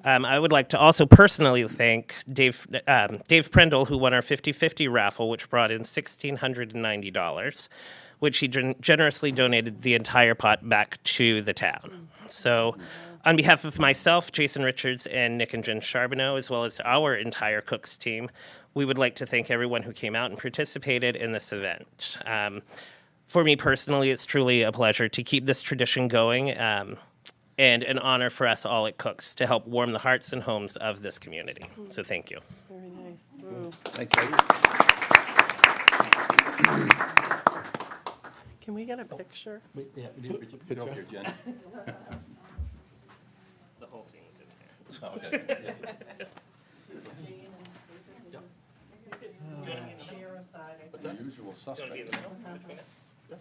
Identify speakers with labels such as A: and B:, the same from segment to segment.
A: I would like to also personally thank Dave Prendel, who won our 50-50 raffle, which brought in $1,690, which he generously donated the entire pot back to the town. So on behalf of myself, Jason Richards, and Nick and Jen Charbonneau, as well as our entire Cooks team, we would like to thank everyone who came out and participated in this event. For me personally, it's truly a pleasure to keep this tradition going, and an honor for us all at Cooks to help warm the hearts and homes of this community. So thank you.
B: Very nice. Ooh.
C: Thanks, Dave.
B: Can we get a picture?
C: We need a picture over here, Jen.
A: The whole thing is in here.
C: Oh, okay. Yeah.
B: Chair aside.
C: What's that?
D: Usual suspects.
A: Between us. I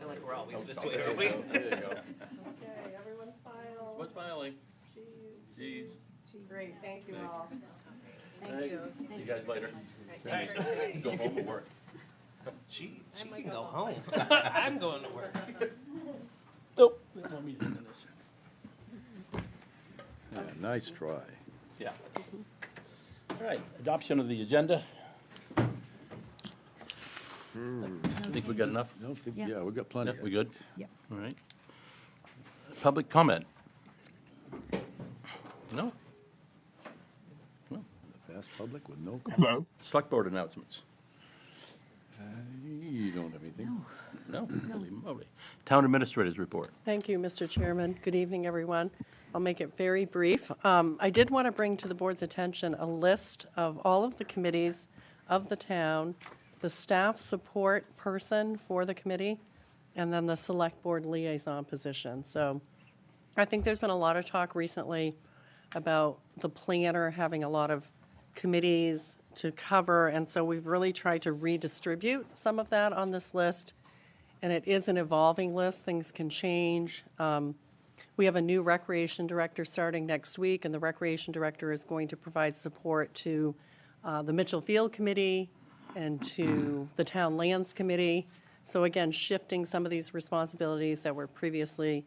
A: feel like we're always this
C: Oh,
A: way,
C: there
A: are
C: you
A: we?
C: go. There you go.
B: Okay, everyone smile.
C: What's smiling? Jeez.
B: Great, thank you all.
C: Thank you. See you guys later. Go home and work.
A: She can go home. I'm going to work.
C: Nope. They want me to do this.
D: Yeah, nice try.
C: Yeah. All right, adoption of the agenda. I think we got enough.
D: I don't think,
E: Yeah.
D: yeah, we got plenty.
C: Yep, we good?
E: Yep.
C: All right. Public comment? No?
D: Fast public with no comment.
C: Select board announcements?
D: You don't have anything?
C: No? Holy moly. Town administrators report.
B: Thank you, Mr. Chairman. Good evening, everyone. I'll make it very brief. I did want to bring to the board's attention a list of all of the committees of the town, the staff support person for the committee, and then the select board liaison position. So I think there's been a lot of talk recently about the planner having a lot of committees to cover, and so we've really tried to redistribute some of that on this list. And it is an evolving list. Things can change. We have a new recreation director starting next week, and the recreation director is going to provide support to the Mitchell Field Committee and to the Town Lands Committee. So again, shifting some of these responsibilities that were previously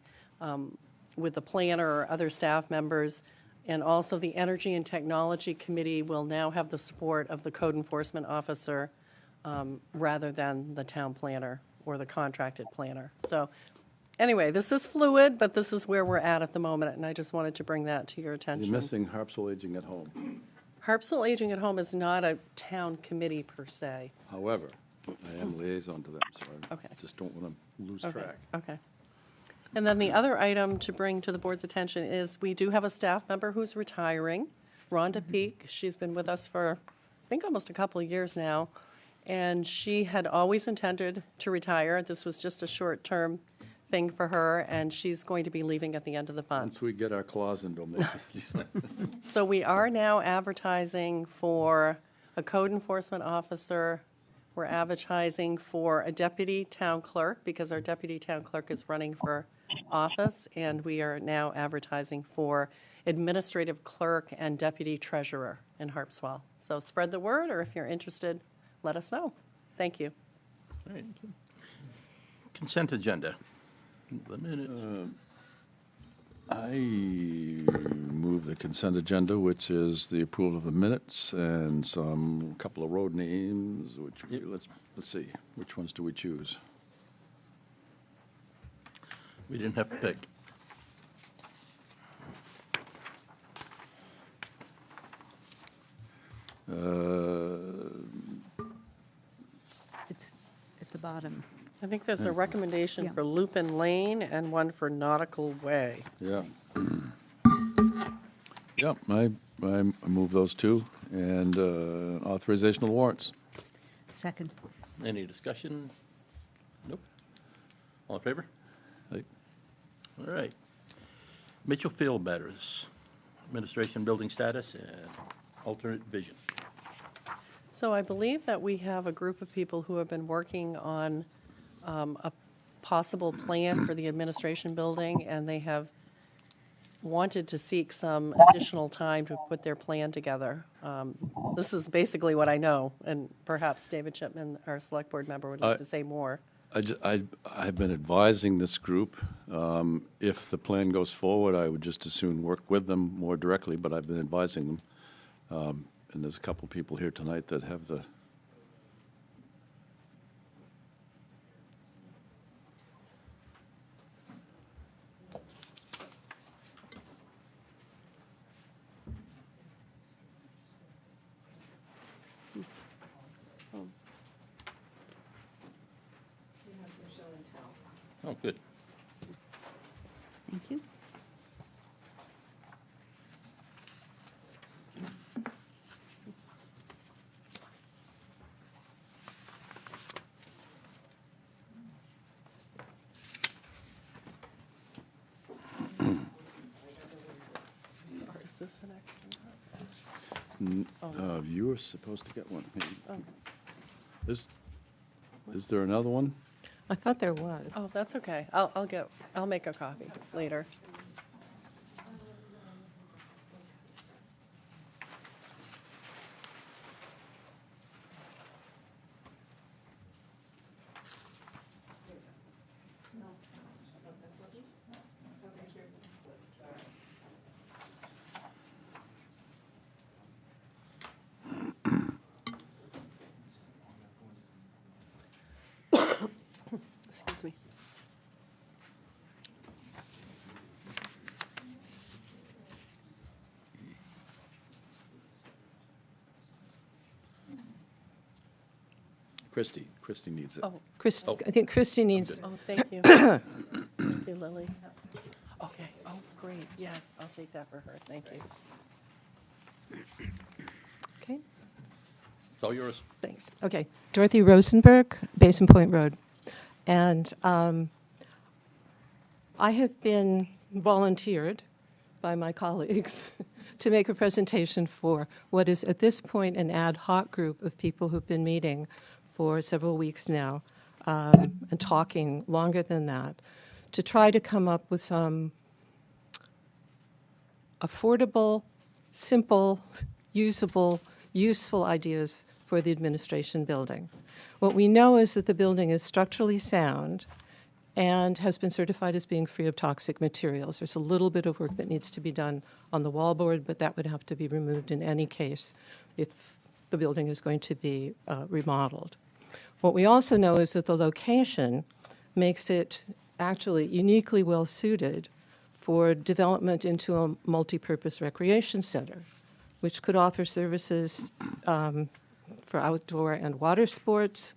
B: with the planner or other staff members. And also the Energy and Technology Committee will now have the support of the Code Enforcement Officer rather than the town planner or the contracted planner. So anyway, this is fluid, but this is where we're at the moment, and I just wanted to bring that to your attention.
D: You're missing Harpswell Aging at Home.
B: Harpswell Aging at Home is not a town committee per se.
D: However, I am liaison to them, so I
B: Okay.
D: just don't want to lose
B: Okay,
D: track.
B: okay. And then the other item to bring to the board's attention is we do have a staff member who's retiring, Rhonda Peak. She's been with us for, I think, almost a couple of years now. And she had always intended to retire. This was just a short-term thing for her, and she's going to be leaving at the end of the month.
D: Once we get our claws into them,
B: So we are now advertising for a code enforcement officer. We're advertising for a deputy town clerk because our deputy town clerk is running for office, and we are now advertising for administrative clerk and deputy treasurer in Harpswell. So spread the word, or if you're interested, let us know. Thank you.
C: All right. Consent agenda. The minutes.
D: I move the consent agenda, which is the approval of the minutes and some couple of road names. Let's see, which ones do we choose?
C: We didn't have to pick.
E: It's at the bottom.
B: I think there's a recommendation
E: Yeah.
B: for Lupin Lane and one for Nautical Way.
D: Yeah. Yeah, I move those two, and authorization of the warrants.
E: Second.
C: Any discussion? Nope. All in favor?
D: Aye.
C: All right. Mitchell Field matters, administration building status and alternate vision.
B: So I believe that we have a group of people who have been working on a possible plan for the administration building, and they have wanted to seek some additional time to put their plan together. This is basically what I know, and perhaps David Chipman, our select board member, would like to say more.
D: I've been advising this group. If the plan goes forward, I would just as soon work with them more directly, but I've been advising them. And there's a couple people here tonight that have the
C: Oh, good.
E: Thank you.
B: Sorry, is this an extra?
D: you were supposed to get one.
B: Oh.
D: Is there another one?
F: I thought there was.
B: Oh, that's okay. I'll make a copy later. Excuse me.
D: Christy needs it.
B: Oh,
F: I think Christy needs,
B: oh, thank you. Thank you, Lily. Okay, oh, great, yes, I'll take that for her, thank you.
F: okay,
C: It's all yours.
F: thanks. Okay, Dorothy Rosenberg, Basin Point Road. And I have been volunteered by my colleagues to make a presentation for what is at this point an ad hoc group of people who've been meeting for several weeks now and talking longer than that to try to come up with some affordable, simple, usable, useful ideas for the administration building. What we know is that the building is structurally sound and has been certified as being free of toxic materials. There's a little bit of work that needs to be done on the wallboard, but that would have to be removed in any case if the building is going to be remodeled. What we also know is that the location makes it actually uniquely well suited for development into a multi-purpose recreation center, which could offer services for outdoor and water sports,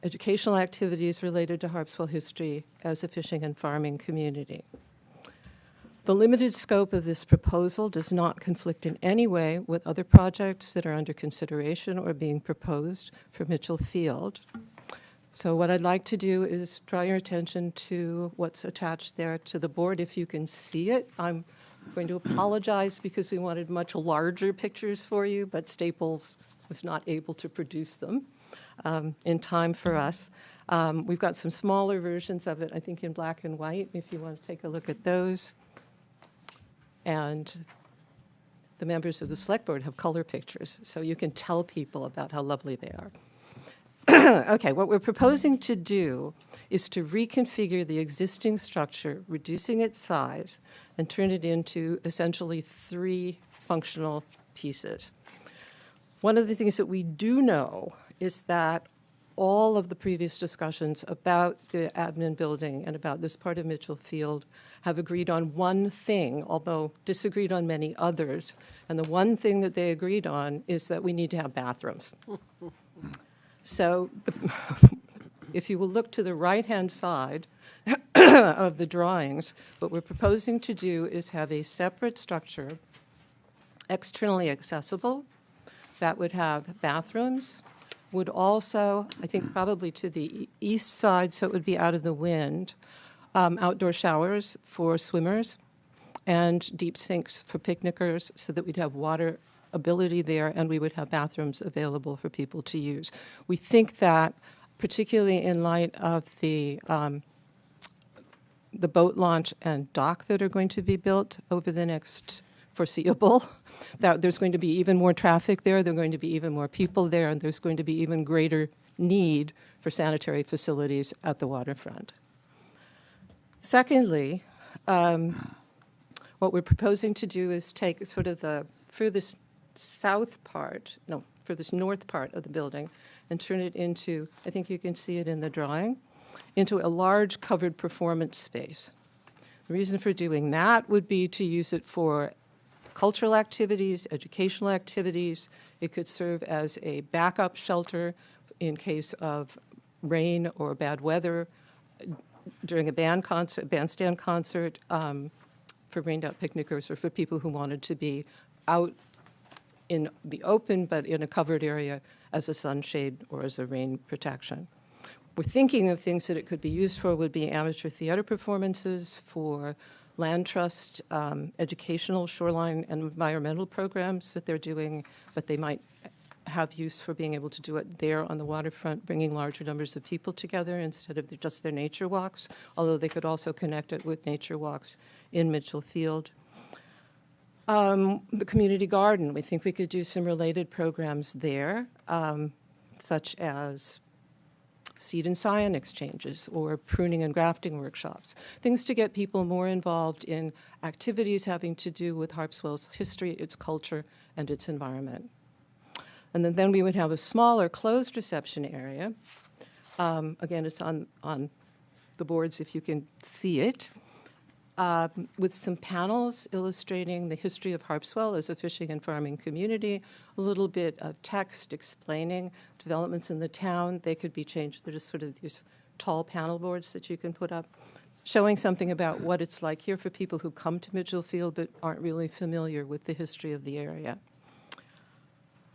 F: educational activities related to Harpswell history as a fishing and farming community. The limited scope of this proposal does not conflict in any way with other projects that are under consideration or being proposed for Mitchell Field. So what I'd like to do is draw your attention to what's attached there to the board, if you can see it. I'm going to apologize because we wanted much larger pictures for you, but Staples was not able to produce them in time for us. We've got some smaller versions of it, I think in black and white, if you want to take a look at those. And the members of the select board have color pictures, so you can tell people about how lovely they are. Okay, what we're proposing to do is to reconfigure the existing structure, reducing its size, and turn it into essentially 3 functional pieces. One of the things that we do know is that all of the previous discussions about the admin building and about this part of Mitchell Field have agreed on one thing, although disagreed on many others. And the one thing that they agreed on is that we need to have bathrooms. So if you will look to the right-hand side of the drawings, what we're proposing to do is have a separate structure, externally accessible, that would have bathrooms, would also, I think probably to the east side, so it would be out of the wind, outdoor showers for swimmers, and deep sinks for picnickers, so that we'd have water ability there, and we would have bathrooms available for people to use. We think that, particularly in light of the boat launch and dock that are going to be built over the next foreseeable, that there's going to be even more traffic there, there are going to be even more people there, and there's going to be even greater need for sanitary facilities at the waterfront. Secondly, what we're proposing to do is take sort of the furthest north part of the building and turn it into, I think you can see it in the drawing, into a large covered performance space. The reason for doing that would be to use it for cultural activities, educational activities. It could serve as a backup shelter in case of rain or bad weather during a bandstand concert, for rained-out picnickers or for people who wanted to be out in the open but in a covered area as a sunshade or as a rain protection. We're thinking of things that it could be used for would be amateur theater performances, for land trust, educational shoreline and environmental programs that they're doing, but they might have use for being able to do it there on the waterfront, bringing larger numbers of people together instead of just their nature walks, although they could also connect it with nature walks in Mitchell Field. The community garden, we think we could do some related programs there, such as seed and scion exchanges or pruning and grafting workshops, things to get people more involved in activities having to do with Harpswell's history, its culture, and its environment. And then we would have a smaller closed reception area. Again, it's on the boards if you can see it, with some panels illustrating the history of Harpswell as a fishing and farming community, a little bit of text explaining developments in the town. They could be changed. They're just sort of these tall panel boards that you can put up, showing something about what it's like here for people who come to Mitchell Field but aren't really familiar with the history of the area.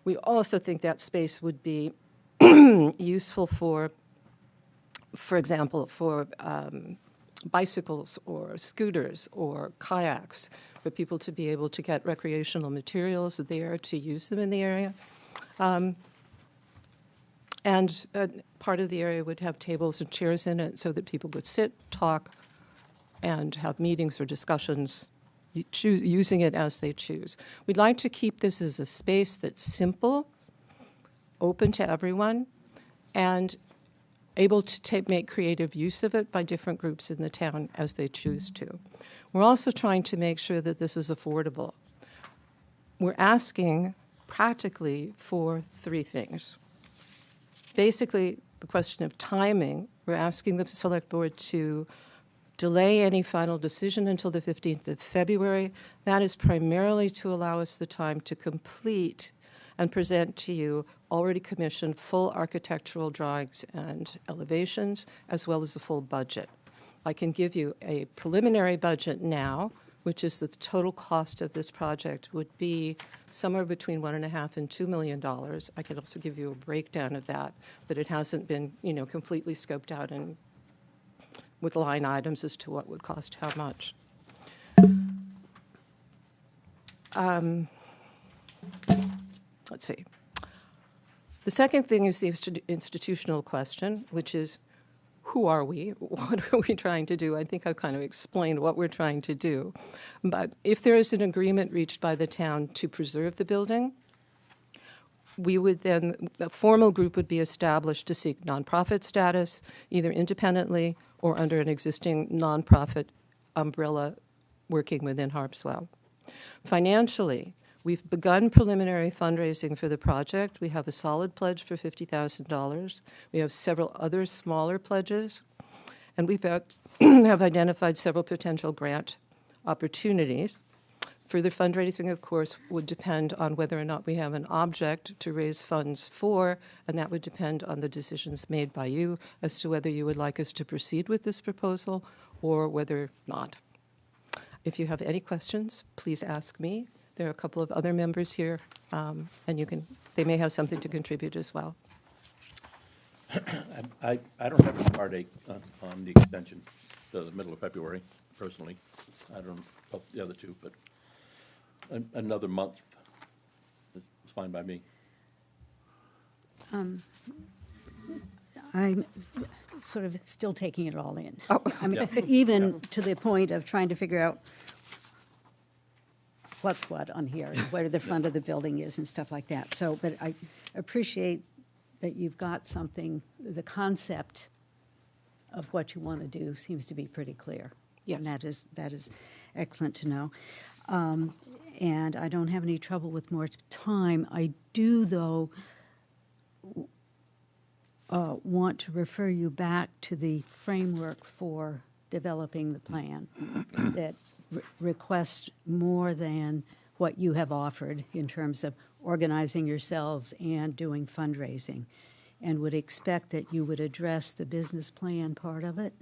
F: We also think that space would be useful for example, for bicycles or scooters or kayaks, for people to be able to get recreational materials there to use them in the area. And part of the area would have tables and chairs in it so that people would sit, talk, and have meetings or discussions using it as they choose. We'd like to keep this as a space that's simple, open to everyone, and able to make creative use of it by different groups in the town as they choose to. We're also trying to make sure that this is affordable. We're asking practically for three things. Basically, the question of timing, we're asking the Select Board to delay any final decision until the 15th of February. That is primarily to allow us the time to complete and present to you already commissioned full architectural drawings and elevations, as well as the full budget. I can give you a preliminary budget now, which is that the total cost of this project would be somewhere between $1.5 and $2 million. I could also give you a breakdown of that, but it hasn't been, completely scoped out and with line items as to what would cost how much. Let's see. The second thing is the institutional question, which is, who are we? What are we trying to do? I think I've kind of explained what we're trying to do. But if there is an agreement reached by the town to preserve the building, we would then, a formal group would be established to seek nonprofit status, either independently or under an existing nonprofit umbrella working within Harpswell. Financially, we've begun preliminary fundraising for the project. We have a solid pledge for $50,000. We have several other smaller pledges, and we've have identified several potential grant opportunities. Further fundraising, of course, would depend on whether or not we have an object to raise funds for, and that would depend on the decisions made by you as to whether you would like us to proceed with this proposal or whether not. If you have any questions, please ask me. There are a couple of other members here, and they may have something to contribute as well.
C: I don't have a heartache on the extension to the middle of February, personally. I don't know about the other two, but another month is fine by me.
E: I'm sort of still taking it all in.
F: Oh.
E: I mean, even to the point of trying to figure out what's what on here, and where the front of the building is and stuff like that. So, but I appreciate that you've got something, the concept of what you want to do seems to be pretty clear.
F: Yes.
E: And that is excellent to know. And I don't have any trouble with more time. I do, though, want to refer you back to the framework for developing the plan that requests more than what you have offered in terms of organizing yourselves and doing fundraising, and would expect that you would address the business plan part of it,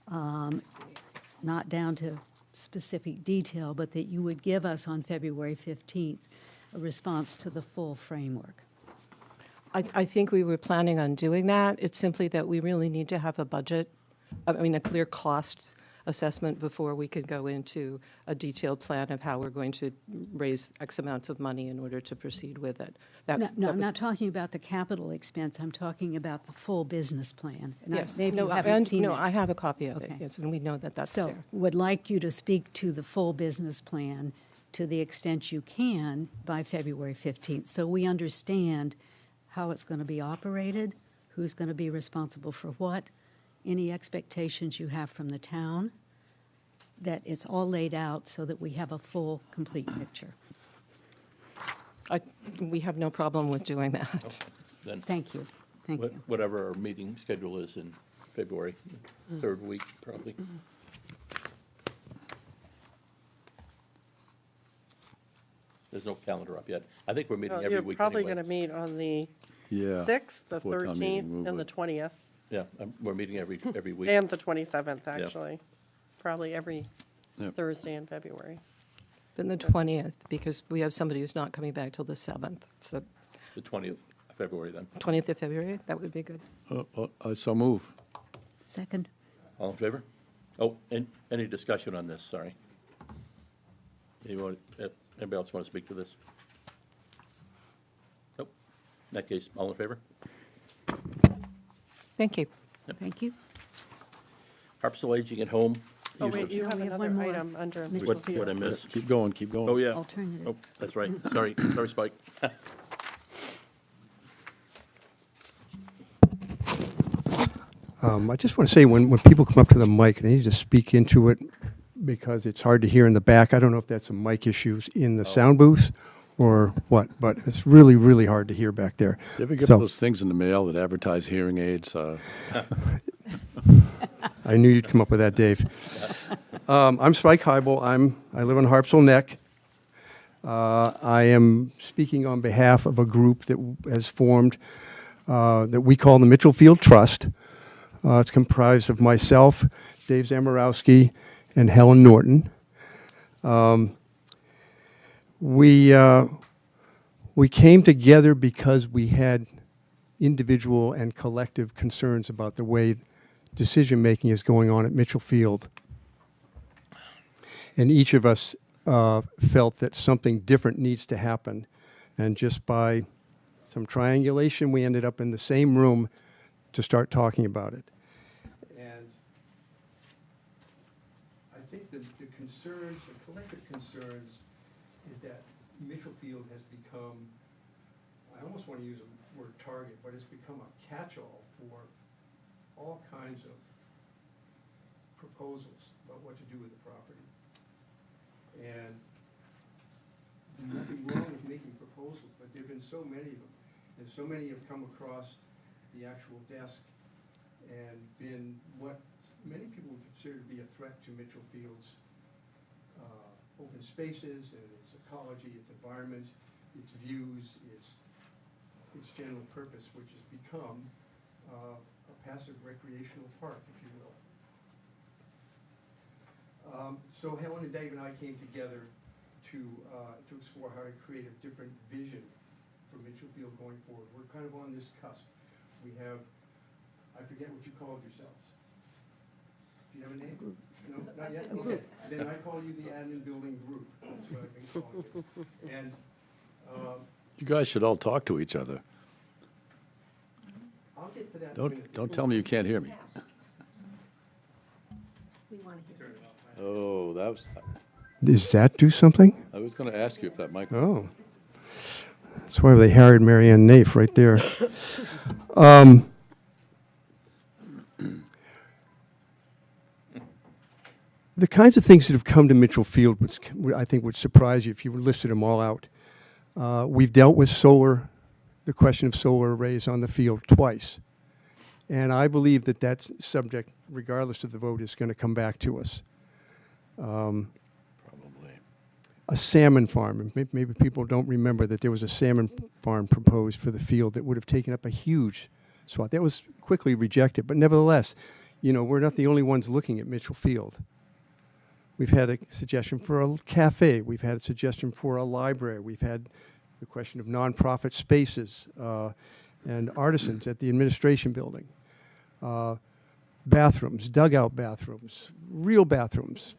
E: not down to specific detail, but that you would give us on February 15th a response to the full framework.
F: I think we were planning on doing that. It's simply that we really need to have a budget, I mean, a clear cost assessment before we could go into a detailed plan of how we're going to raise X amounts of money in order to proceed with it.
E: No, I'm not talking about the capital expense. I'm talking about the full business plan. And
F: Yes.
E: maybe
F: No,
E: you haven't seen
F: no,
E: it.
F: I have a copy of it,
E: Okay.
F: yes, and we know that that's
E: So,
F: there.
E: would like you to speak to the full business plan to the extent you can by February 15th, so we understand how it's going to be operated, who's going to be responsible for what, any expectations you have from the town, that it's all laid out so that we have a full, complete picture.
F: We have no problem with doing that.
C: Then
E: Thank you. Thank you.
C: whatever our meeting schedule is in February, third week probably. There's no calendar up yet. I think we're meeting every
B: You're
C: week
B: probably
C: anyway.
B: going to meet on the
D: Yeah.
B: 6th, the
D: Before town meeting,
B: 13th,
D: we
B: and the
D: would.
B: 20th,
C: Yeah, we're meeting every week.
B: and the 27th, actually. Probably every
D: Yep.
B: Thursday in February.
F: Then the 20th, because we have somebody who's not coming back till the 7th. So
C: The 20th of February then.
F: 20th of February, that would be good.
D: I so move.
E: Second.
C: All in favor? Oh, and any discussion on this, sorry? Anybody else want to speak to this? Nope. In that case, all in favor?
F: Thank you.
E: Thank you.
C: Harpswell Aging at Home.
B: Oh,
C: use
B: wait,
C: of-
B: you have
E: we have
B: another
E: one more.
B: item under
E: Mitchell
C: What
B: Mitchell
C: I
B: Field.
C: missed?
D: Keep going, keep going.
C: Oh, yeah.
E: Alternative.
C: Oh, that's right. Sorry, sorry, Spike.
G: I just want to say, when people come up to the mic, they need to speak into it because it's hard to hear in the back. I don't know if that's some mic issues in the sound booth or what, but it's really, really hard to hear back there.
D: You ever get
G: So-
D: those things in the mail that advertise hearing aids?
G: I knew you'd come up with that, Dave. I'm Spike Heibel. I live on Harpswell Neck. I am speaking on behalf of a group that has formed that we call the Mitchell Field Trust. It's comprised of myself, Dave Zamorowski, and Helen Norton. We came together because we had individual and collective concerns about the way decision-making is going on at Mitchell Field. And each of us felt that something different needs to happen. And just by some triangulation, we ended up in the same room to start talking about it. And I think the concerns, the collective concerns, is that Mitchell Field has become, I almost want to use the word target, but it's become a catch-all for all kinds of proposals about what to do with the property. And there's nothing wrong with making proposals, but there have been so many of them, and so many have come across the actual desk and been what many people would consider to be a threat to Mitchell Field's open spaces and its ecology, its environment, its views, its general purpose, which has become a passive recreational park, if you will. So Helen and Dave and I came together to explore how to create a different vision for Mitchell Field going forward. We're kind of on this cusp. We have, I forget what you called yourselves. Do you have a name? No, not yet? Okay. Then I call you the admin building group. That's what I've been calling you. And
D: You guys should all talk to each other.
B: I'll get to that in a minute.
D: Don't tell me you can't hear me.
E: We want to hear.
D: Oh,
G: does that do something?
D: I was going to ask you if that mic.
G: Oh. That's why they hired Marianne Naif right there. The kinds of things that have come to Mitchell Field, which I think would surprise you if you listed them all out. We've dealt with solar, the question of solar arrays on the field twice. And I believe that that subject, regardless of the vote, is going to come back to us.
D: Probably.
G: A salmon farm. And maybe people don't remember that there was a salmon farm proposed for the field that would have taken up a huge swath. That was quickly rejected. But nevertheless, you know, we're not the only ones looking at Mitchell Field. We've had a suggestion for a cafe. We've had a suggestion for a library. We've had the question of nonprofit spaces and artisans at the administration building. Bathrooms, dugout bathrooms, real bathrooms,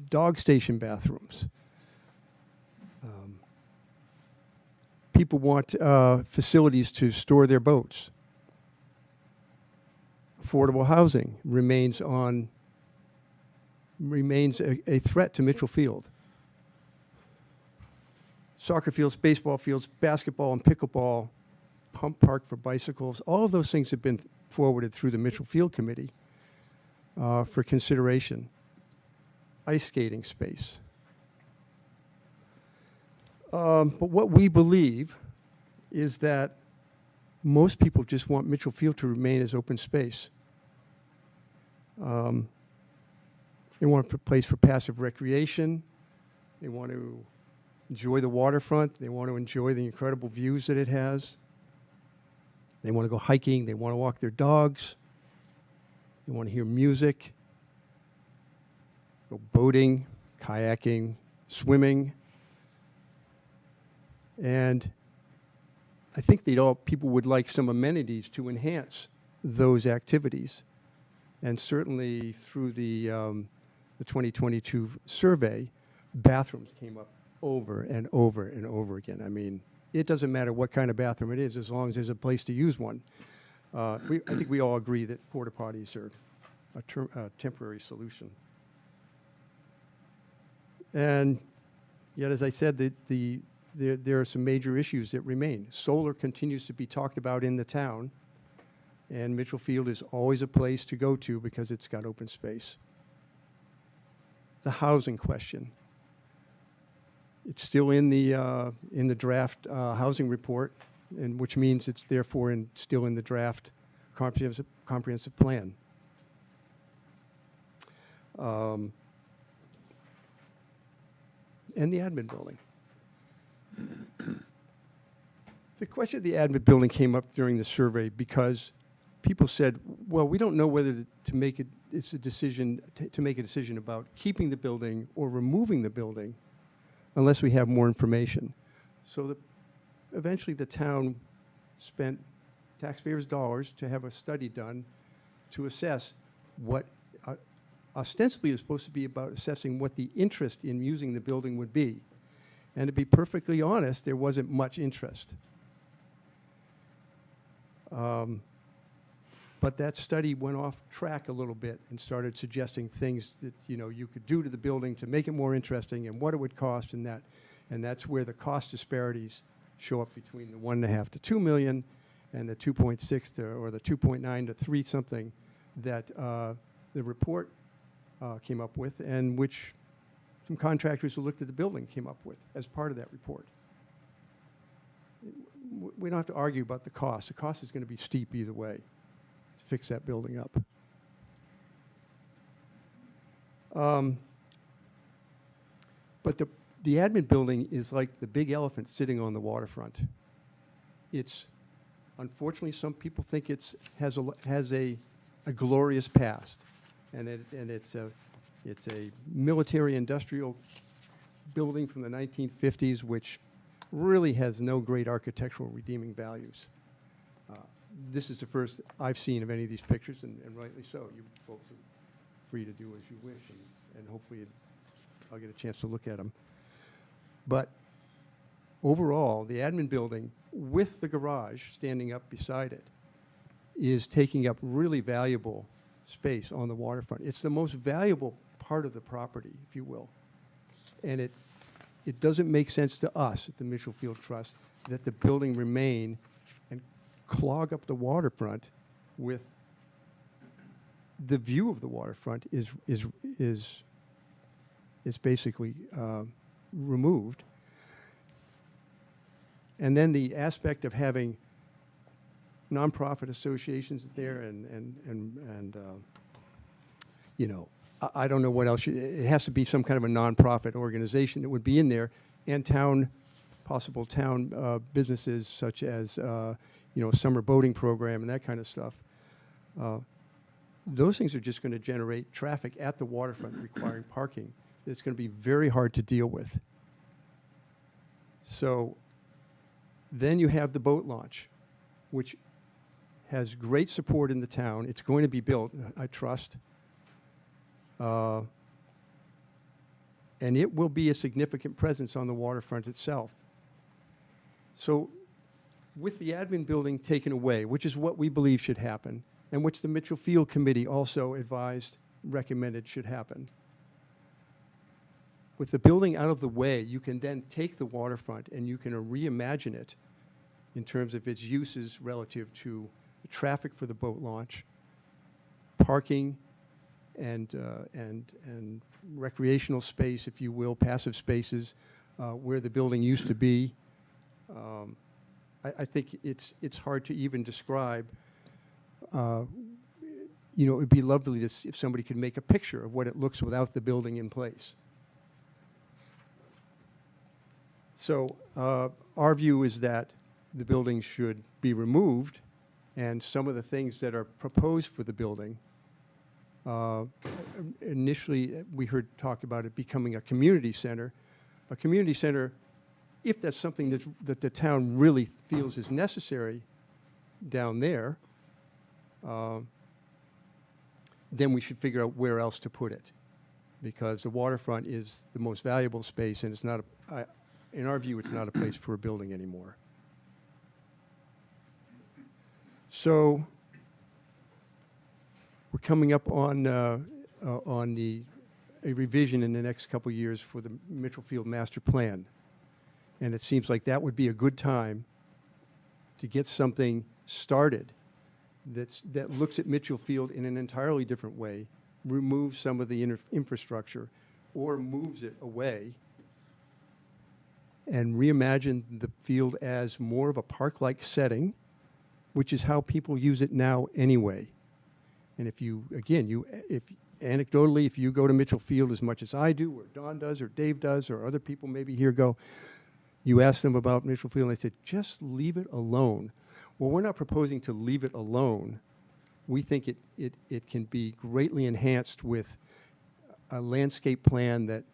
G: dog station bathrooms. People want facilities to store their boats. Affordable housing remains a threat to Mitchell Field. Soccer fields, baseball fields, basketball and pickleball, pump park for bicycles, all of those things have been forwarded through the Mitchell Field Committee for consideration. Ice skating space. But what we believe is that most people just want Mitchell Field to remain as open space. They want a place for passive recreation. They want to enjoy the waterfront. They want to enjoy the incredible views that it has. They want to go hiking. They want to walk their dogs. They want to hear music, go boating, kayaking, swimming. And I think people would like some amenities to enhance those activities. And certainly through the 2022 survey, bathrooms came up over and over and over again. I mean, it doesn't matter what kind of bathroom it is as long as there's a place to use one. I think we all agree that porta potties are a temporary solution. And yet, as I said, there are some major issues that remain. Solar continues to be talked about in the town, and Mitchell Field is always a place to go to because it's got open space. The housing question. It's still in the draft housing report, and which means it's therefore still in the draft comprehensive plan. And the admin building. The question of the admin building came up during the survey because people said, well, we don't know whether to make it, it's a decision to make a decision about keeping the building or removing the building unless we have more information. So eventually the town spent taxpayers' dollars to have a study done to assess what ostensibly is supposed to be about assessing what the interest in using the building would be. And to be perfectly honest, there wasn't much interest. But that study went off track a little bit and started suggesting things that you could do to the building to make it more interesting and what it would cost and that. And that's where the cost disparities show up between the 1.5 to 2 million and the 2.6 or the 2.9 to 3 something that the report came up with, and which some contractors who looked at the building came up with as part of that report. We don't have to argue about the cost. The cost is going to be steep either way to fix that building up. But the admin building is like the big elephant sitting on the waterfront. It's, unfortunately, some people think has a glorious past, and it's a military industrial building from the 1950s, which really has no great architectural redeeming values. This is the first I've seen of any of these pictures, and rightly so. You folks are free to do as you wish, and hopefully I'll get a chance to look at them. But overall, the admin building, with the garage standing up beside it, is taking up really valuable space on the waterfront. It's the most valuable part of the property, if you will. And it doesn't make sense to us at the Mitchell Field Trust that the building remain and clog up the waterfront with the view of the waterfront is basically removed. And then the aspect of having nonprofit associations there and you know, I don't know what else. It has to be some kind of a nonprofit organization that would be in there, and possible town businesses such as, you know, summer boating program and that kind of stuff. Those things are just going to generate traffic at the waterfront requiring parking. It's going to be very hard to deal with. So then you have the boat launch, which has great support in the town. It's going to be built, I trust. And it will be a significant presence on the waterfront itself. So with the admin building taken away, which is what we believe should happen, and which the Mitchell Field Committee also recommended should happen, with the building out of the way, you can then take the waterfront and you can reimagine it in terms of its uses relative to traffic for the boat launch, parking, and recreational space, if you will, passive spaces, where the building used to be. I think it's hard to even describe. You know, it would be lovely to if somebody could make a picture of what it looks without the building in place. So our view is that the building should be removed, and some of the things that are proposed for the building, initially we heard talk about it becoming a community center. A community center, if that's something that the town really feels is necessary down there, then we should figure out where else to put it, because the waterfront is the most valuable space, and it's not in our view, it's not a place for a building anymore. So we're coming up on a revision in the next couple of years for the Mitchell Field Master Plan, and it seems like that would be a good time to get something started that looks at Mitchell Field in an entirely different way, removes some of the infrastructure, or moves it away, and reimagine the field as more of a park-like setting, which is how people use it now anyway. And if anecdotally, if you go to Mitchell Field as much as I do, or Don does, or Dave does, or other people maybe here go, you ask them about Mitchell Field, and they say, just leave it alone. Well, we're not proposing to leave it alone. We think it can be greatly enhanced with a landscape plan that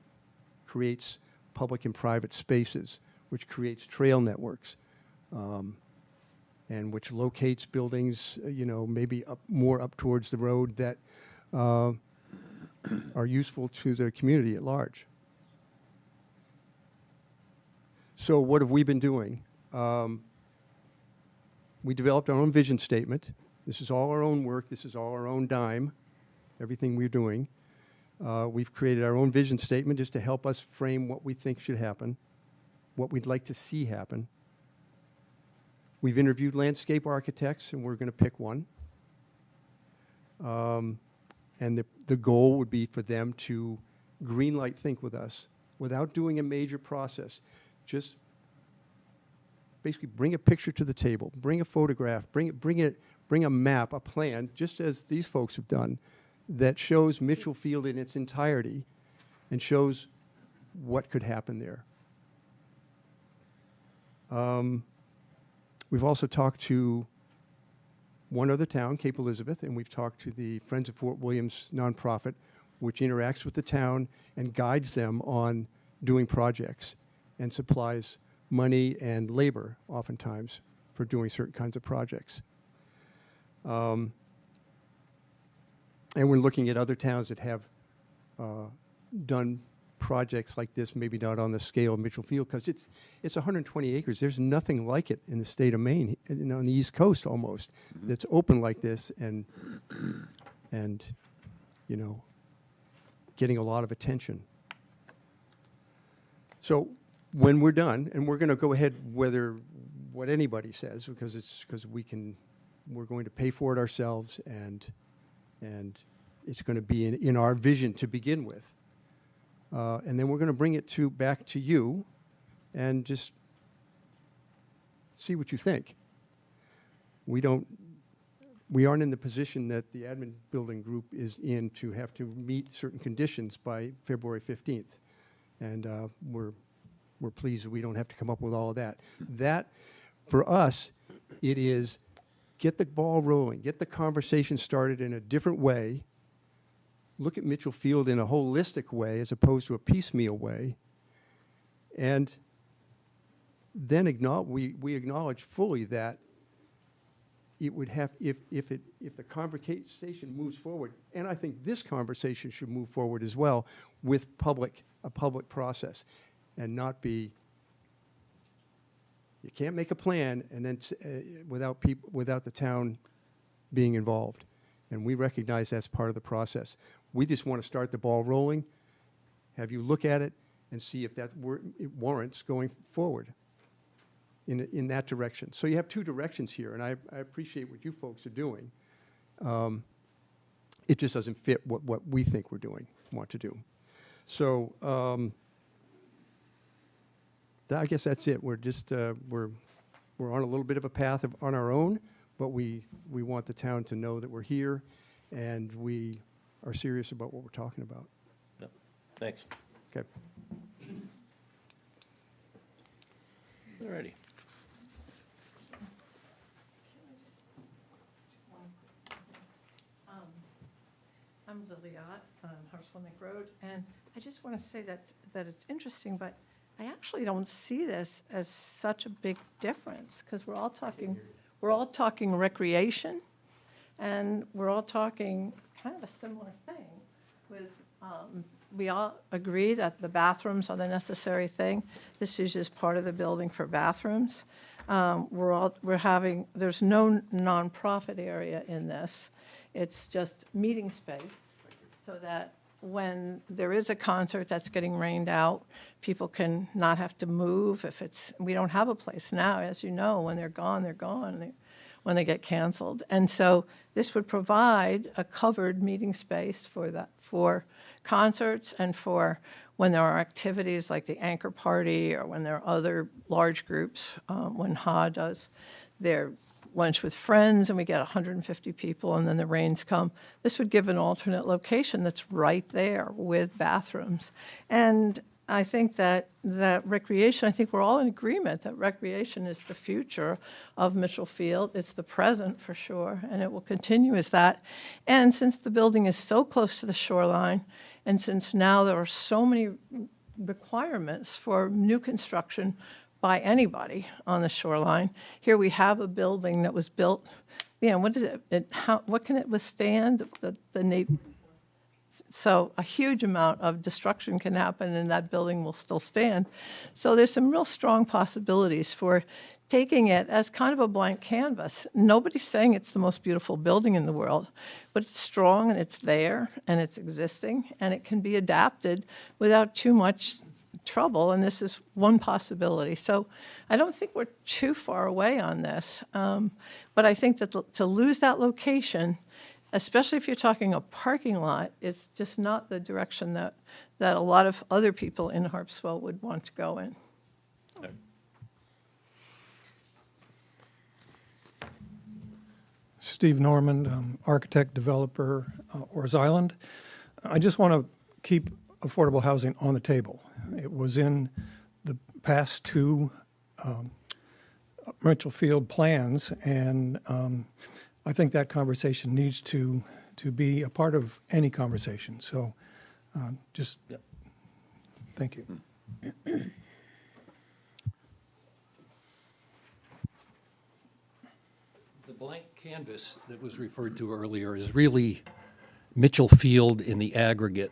G: creates public and private spaces, which creates trail networks, and which locates buildings, you know, maybe more up towards the road that are useful to the community at large. So what have we been doing? We developed our own vision statement. This is all our own work. This is all our own dime, everything we're doing. We've created our own vision statement just to help us frame what we think should happen, what we'd like to see happen. We've interviewed landscape architects, and we're going to pick one. And the goal would be for them to greenlight think with us without doing a major process. Just basically bring a picture to the table, bring a photograph, bring a map, a plan, just as these folks have done, that shows Mitchell Field in its entirety and shows what could happen there. We've also talked to one other town, Cape Elizabeth, and we've talked to the Friends of Fort Williams nonprofit, which interacts with the town and guides them on doing projects and supplies money and labor, oftentimes, for doing certain kinds of projects. And we're looking at other towns that have done projects like this, maybe not on the scale of Mitchell Field, because it's 120 acres. There's nothing like it in the state of Maine, on the East Coast almost, that's open like this and you know, getting a lot of attention. So when we're done, and we're going to go ahead what anybody says, because we're going to pay for it ourselves, and it's going to be in our vision to begin with. And then we're going to bring it back to you and just see what you think. We aren't in the position that the admin building group is in to have to meet certain conditions by February 15th. And we're pleased that we don't have to come up with all of that. That, for us, it is get the ball rolling, get the conversation started in a different way, look at Mitchell Field in a holistic way as opposed to a piecemeal way, and then we acknowledge fully that it would have, if the conversation moves forward, and I think this conversation should move forward as well with a public process, and not be, you can't make a plan and then without the town being involved, and we recognize that's part of the process. We just want to start the ball rolling, have you look at it, and see if it warrants going forward in that direction. So you have two directions here, and I appreciate what you folks are doing. It just doesn't fit what we think want to do. So I guess that's it. We're just we're on a little bit of a path on our own, but we want the town to know that we're here, and we are serious about what we're talking about.
C: Yep. Thanks.
G: Okay.
C: All righty.
F: I'm Lily Ott on Harpswell Road, and I just want to say that it's interesting, but I actually don't see this as such a big difference, because we're all talking recreation, and we're all talking kind of a similar thing. With we all agree that the bathrooms are the necessary thing. This is just part of the building for bathrooms. There's no nonprofit area in this. It's just meeting space, so that when there is a concert that's getting rained out, people can not have to move. We don't have a place now, as you know. When they're gone, they're gone. When they get canceled, and so this would provide a covered meeting space for concerts, and for when there are activities like the anchor party, or when there are other large groups. When HA does their lunch with friends and we get 150 people and then the rains come, this would give an alternate location that's right there with bathrooms. And I think that recreation, I think we're all in agreement that recreation is the future of Mitchell Field. It's the present for sure, and it will continue as that. And since the building is so close to the shoreline, and since now there are so many requirements for new construction by anybody on the shoreline. Here we have a building that was built, what is it? What can it withstand? The Navy. So a huge amount of destruction can happen, and that building will still stand. So there's some real strong possibilities for taking it as kind of a blank canvas. Nobody's saying it's the most beautiful building in the world, but it's strong, and it's there, and it's existing, and it can be adapted without too much trouble, and this is one possibility. So I don't think we're too far away on this, but I think that to lose that location, especially if you're talking a parking lot, is just not the direction that a lot of other people in Harpswell would want to go in.
H: Steve Norman, architect, developer, Orr's Island. I just want to keep affordable housing on the table. It was in the past two Mitchell Field plans, and I think that conversation needs to be a part of any conversation. So thank you.
I: The blank canvas that was referred to earlier is really Mitchell Field in the aggregate.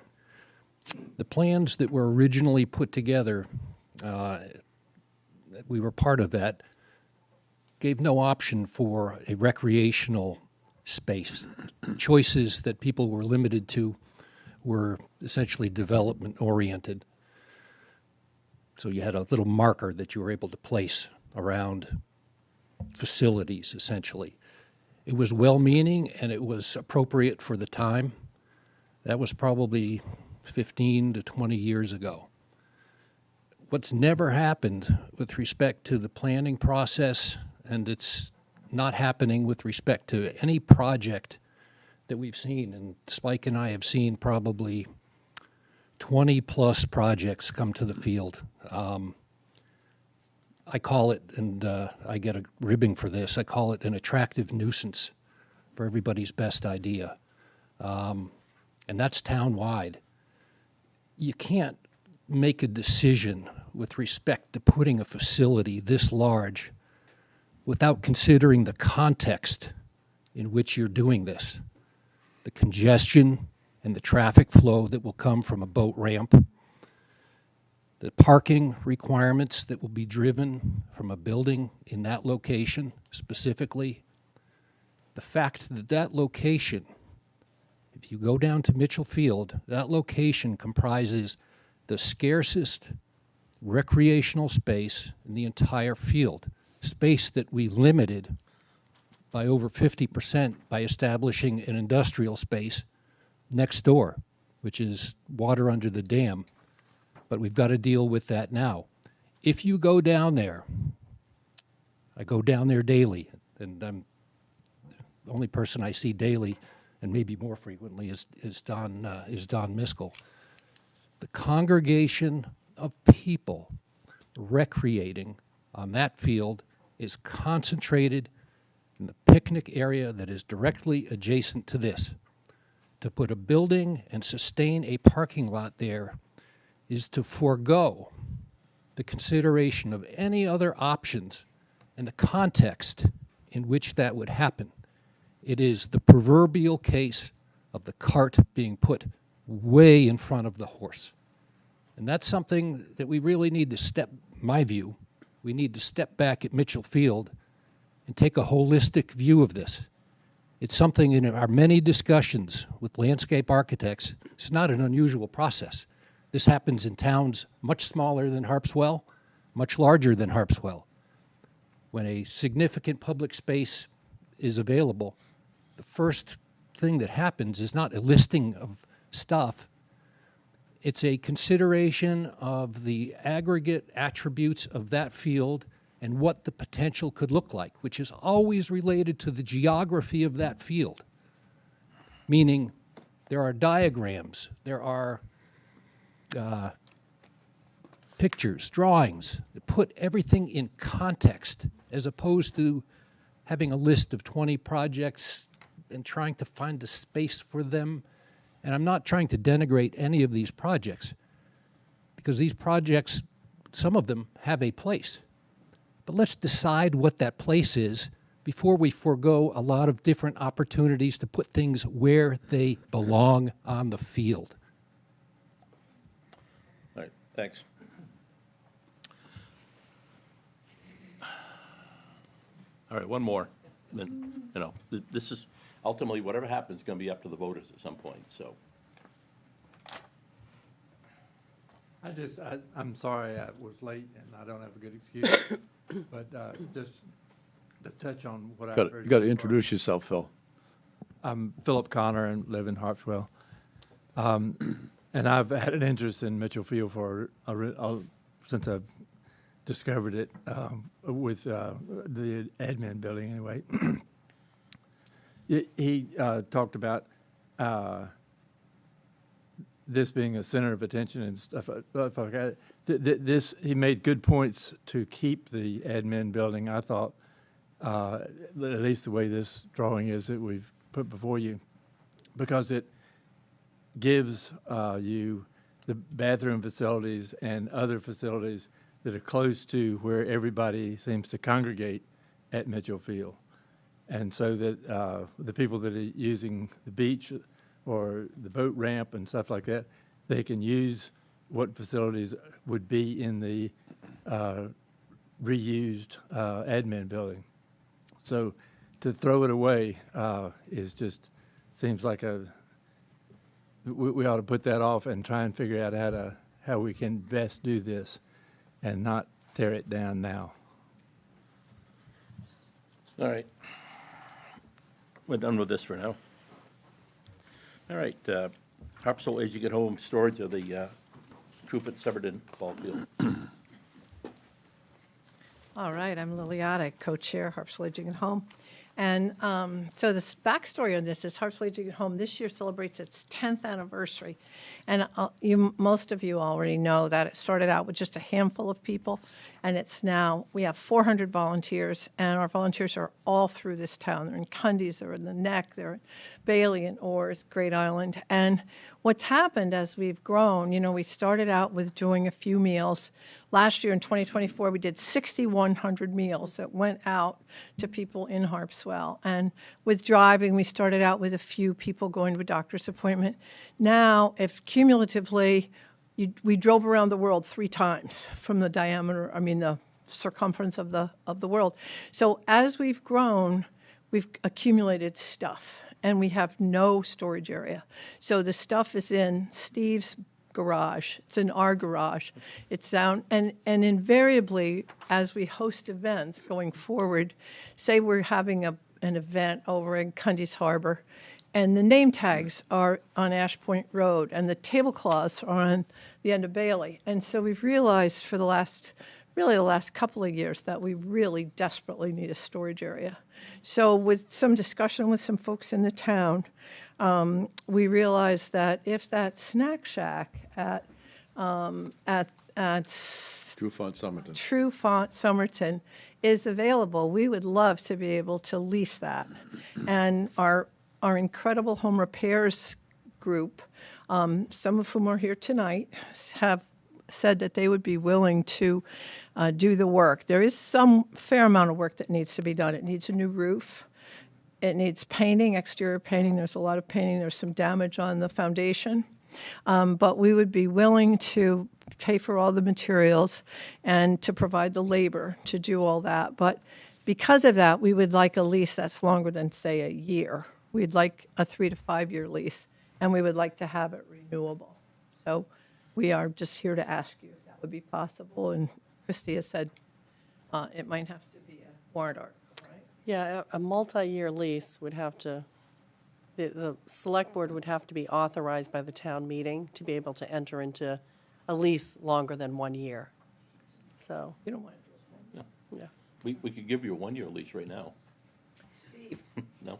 I: The plans that were originally put together, we were part of that, gave no option for a recreational space. Choices that people were limited to were essentially development-oriented. So you had a little marker that you were able to place around facilities, essentially. It was well-meaning and it was appropriate for the time. That was probably 15 to 20 years ago. What's never happened with respect to the planning process, and it's not happening with respect to any project that we've seen, and Spike and I have seen probably 20-plus projects come to the field. I call it, and I get a ribbing for this, I call it an attractive nuisance for everybody's best idea. And that's town-wide. You can't make a decision with respect to putting a facility this large without considering the context in which you're doing this. The congestion and the traffic flow that will come from a boat ramp, the parking requirements that will be driven from a building in that location specifically, the fact that that location, if you go down to Mitchell Field, that location comprises the scarcest recreational space in the entire field, space that we limited by over 50% by establishing an industrial space next door, which is water under the dam. But we've got to deal with that now. If you go down there, I go down there daily, and I'm the only person I see daily, and maybe more frequently, is Don Miskell. The congregation of people recreating on that field is concentrated in the picnic area that is directly adjacent to this. To put a building and sustain a parking lot there is to forego the consideration of any other options and the context in which that would happen. It is the proverbial case of the cart being put way in front of the horse. And that's something that we really need to my view, we need to step back at Mitchell Field and take a holistic view of this. It's something in our many discussions with landscape architects, it's not an unusual process. This happens in towns much smaller than Harpswell, much larger than Harpswell. When a significant public space is available, the first thing that happens is not a listing of stuff. It's a consideration of the aggregate attributes of that field and what the potential could look like, which is always related to the geography of that field. Meaning, there are diagrams, there are pictures, drawings that put everything in context as opposed to having a list of 20 projects and trying to find a space for them. And I'm not trying to denigrate any of these projects because these projects, some of them have a place. But let's decide what that place is before we forego a lot of different opportunities to put things where they belong on the field.
C: All right, thanks. All right, one more. Then, this is ultimately whatever happens is going to be up to the voters at some point, so.
J: I'm sorry I was late and I don't have a good excuse, but just to touch on what I've heard.
D: You got to introduce yourself, Phil.
J: I'm Philip Connor and live in Harpswell. And I've had an interest in Mitchell Field since I've discovered it with the admin building anyway. He talked about this being a center of attention and stuff like that. He made good points to keep the admin building. I thought, at least the way this drawing is that we've put before you, because it gives you the bathroom facilities and other facilities that are close to where everybody seems to congregate at Mitchell Field. And so that the people that are using the beach or the boat ramp and stuff like that, they can use what facilities would be in the reused admin building. So to throw it away is just, seems like we ought to put that off and try and figure out how we can best do this. and not tear it down now.
C: All right. We're done with this for now. All right, Harpswell Aging at Home storage of the Truefit Severton ball field.
F: All right, I'm Liliata, co-chair, Harpswell Aging at Home. And so the backstory on this is Harpswell Aging at Home this year celebrates its 10th anniversary. And most of you already know that it started out with just a handful of people, and it's now, we have 400 volunteers, and our volunteers are all through this town. They're in Cundies, they're in the Neck, they're in Bailey and Orrs, Great Island. And what's happened as we've grown, you know, we started out with doing a few meals. Last year in 2024, we did 6,100 meals that went out to people in Harpswell. And with driving, we started out with a few people going to a doctor's appointment. Now, if cumulatively, we drove around the world 3 times from the diameter, the circumference of the world. So as we've grown, we've accumulated stuff, and we have no storage area. So the stuff is in Steve's garage. It's in our garage. It's down, and invariably, as we host events going forward, say we're having an event over in Cundies Harbor, and the name tags are on Ash Point Road, and the tablecloths are on the end of Bailey. And so we've realized for the last couple of years that we really desperately need a storage area. So with some discussion with some folks in the town, we realized that if that snack shack at Trufant Somerton is available, we would love to be able to lease that. And our incredible home repairs group, some of whom are here tonight, have said that they would be willing to do the work. There is some fair amount of work that needs to be done. It needs a new roof. It needs painting, exterior painting. There's a lot of painting. There's some damage on the foundation. But we would be willing to pay for all the materials and to provide the labor to do all that. But because of that, we would like a lease that's longer than, say, a year. We'd like a 3 to 5 year lease, and we would like to have it renewable. So we are just here to ask you if that would be possible. And Christy has said it might have to be a warrant article, right?
B: Yeah, a multi-year lease would have to, the select board would have to be authorized by the town meeting to be able to enter into a lease longer than 1 year. So,
F: You don't want to do it.
B: yeah.
C: We could give you a 1-year lease right now. No?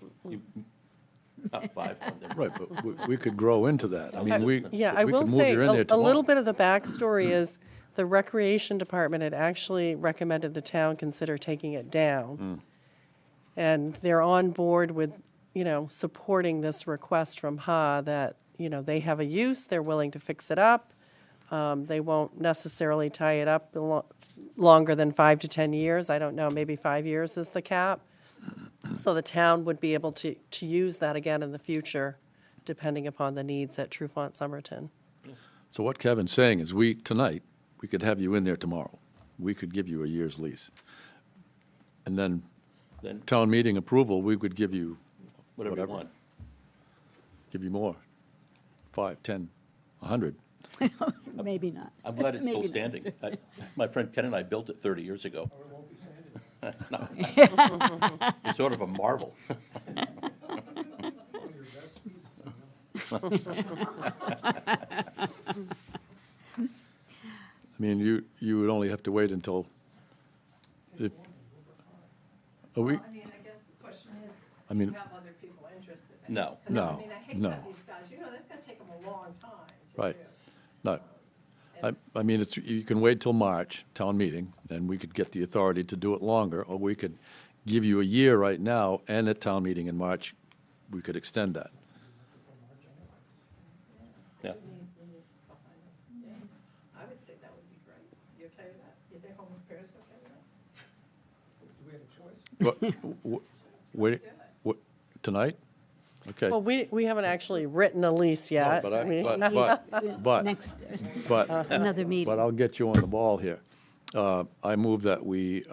C: Not 5.
D: Right, but we could grow into that. I mean,
B: Yeah, I will
D: could move
B: say,
D: you in there
B: a little
D: tomorrow.
B: bit of the backstory is the Recreation Department had actually recommended the town consider taking it down. And they're on board with, supporting this request from HA that, they have a use, they're willing to fix it up. They won't necessarily tie it up longer than 5 to 10 years. I don't know, maybe 5 years is the cap. So the town would be able to use that again in the future, depending upon the needs at Trufant Somerton.
D: So what Kevin's saying is tonight, we could have you in there tomorrow. We could give you a year's lease. And then town meeting approval, we could give you
C: Whatever you want.
D: give you more, 5, 10, 100.
E: Maybe not.
C: I'm glad it's still
E: Maybe not.
C: standing. My friend Ken and I built it 30 years ago. No. It's sort of a marvel.
D: I mean, you would only have to wait until, if, are we,
F: I guess the question is,
D: I mean,
F: have other people interested?
C: No.
D: No,
F: I hate
D: no.
F: to have these guys, that's going to take them a long time to
D: Right.
F: do.
D: no. I mean, you can wait till March, town meeting, and we could get the authority to do it longer, or we could give you a year right now, and at town meeting in March, we could extend that.
C: Yeah.
F: I would say that would be great. You okay with that? You think home repairs okay with that?
G: Do we have a choice?
D: Wait, tonight? Okay.
B: Well, we haven't actually written a lease yet.
D: But
E: Next,
D: but
E: another
D: But
E: meeting.
D: I'll get you on the ball here. I move that we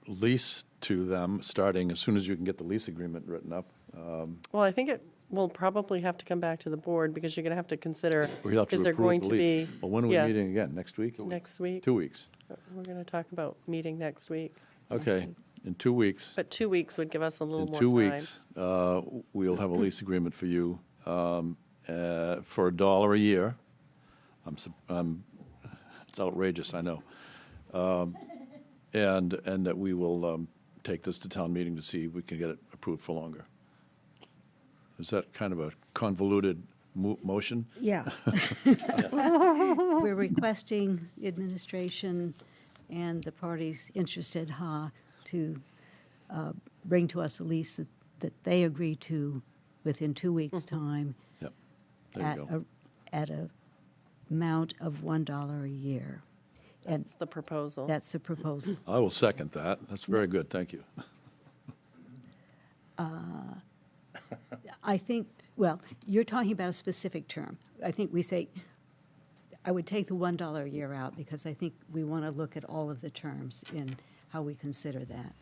D: lease to them, starting as soon as you can get the lease agreement written up.
B: Well, I think we'll probably have to come back to the board because you're going to have to consider,
D: We have to
B: is there
D: approve
B: going
D: the
B: to
D: lease.
B: be?
D: Well, when are we
B: yeah,
D: meeting again? Next week?
B: Next week.
D: 2 weeks.
B: We're going to talk about meeting next week.
D: Okay, in 2 weeks.
B: But 2 weeks would give us a little
D: In
B: more
D: 2
B: time.
D: weeks, we'll have a lease agreement for you for $1 a year. It's outrageous, I know. And that we will take this to town meeting to see if we can get it approved for longer. Is that kind of a convoluted motion?
E: Yeah. We're requesting administration and the parties interested, to bring to us a lease that they agree to within 2 weeks' time
D: Yep, there you go.
E: at a amount of $1 a year. And
B: That's the proposal.
E: that's the proposal.
D: I will second that. That's very good, thank you.
E: I think, well, you're talking about a specific term. I think we say, I would take the $1 a year out because I think we want to look at all of the terms in how we consider that.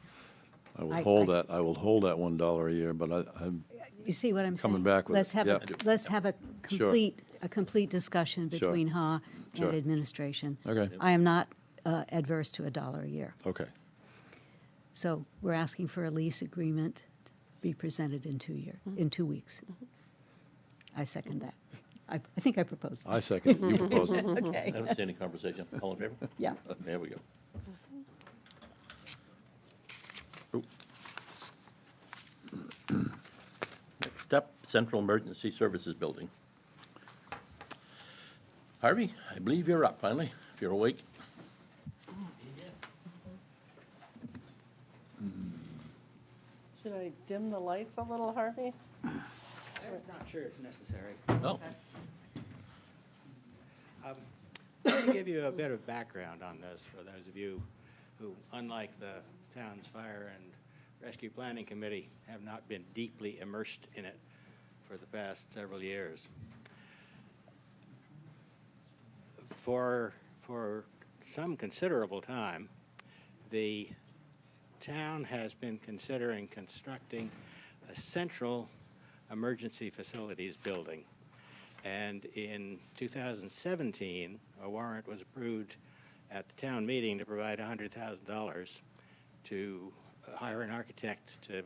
D: I will
E: I-
D: hold
E: I-
D: that, I will hold that $1 a year, but I'm
E: You see what I'm saying?
D: Coming back with
E: Let's
D: it.
E: have
D: Yeah.
E: let's have a complete discussion
D: Sure.
E: between HA
D: Sure.
E: and administration.
D: Okay.
E: I am not adverse to $1 a year.
D: okay.
E: So we're asking for a lease agreement to be presented in 2 weeks. I second that. I think I proposed that.
D: I second, you proposed it.
C: I
E: Okay.
C: don't see any conversation. All in favor?
E: Yeah.
C: There we go. Next up, Central Emergency Services Building. Harvey, I believe you're up finally, if you're awake.
B: Should I dim the lights a little, Harvey?
K: I'm not sure it's necessary.
C: Oh,
K: Let me give you a bit of background on this for those of you who, unlike the town's fire and rescue planning committee, have not been deeply immersed in it for the past several years. For some considerable time, the town has been considering constructing a central emergency facilities building. And in 2017, a warrant was approved at the town meeting to provide $100,000 to hire an architect to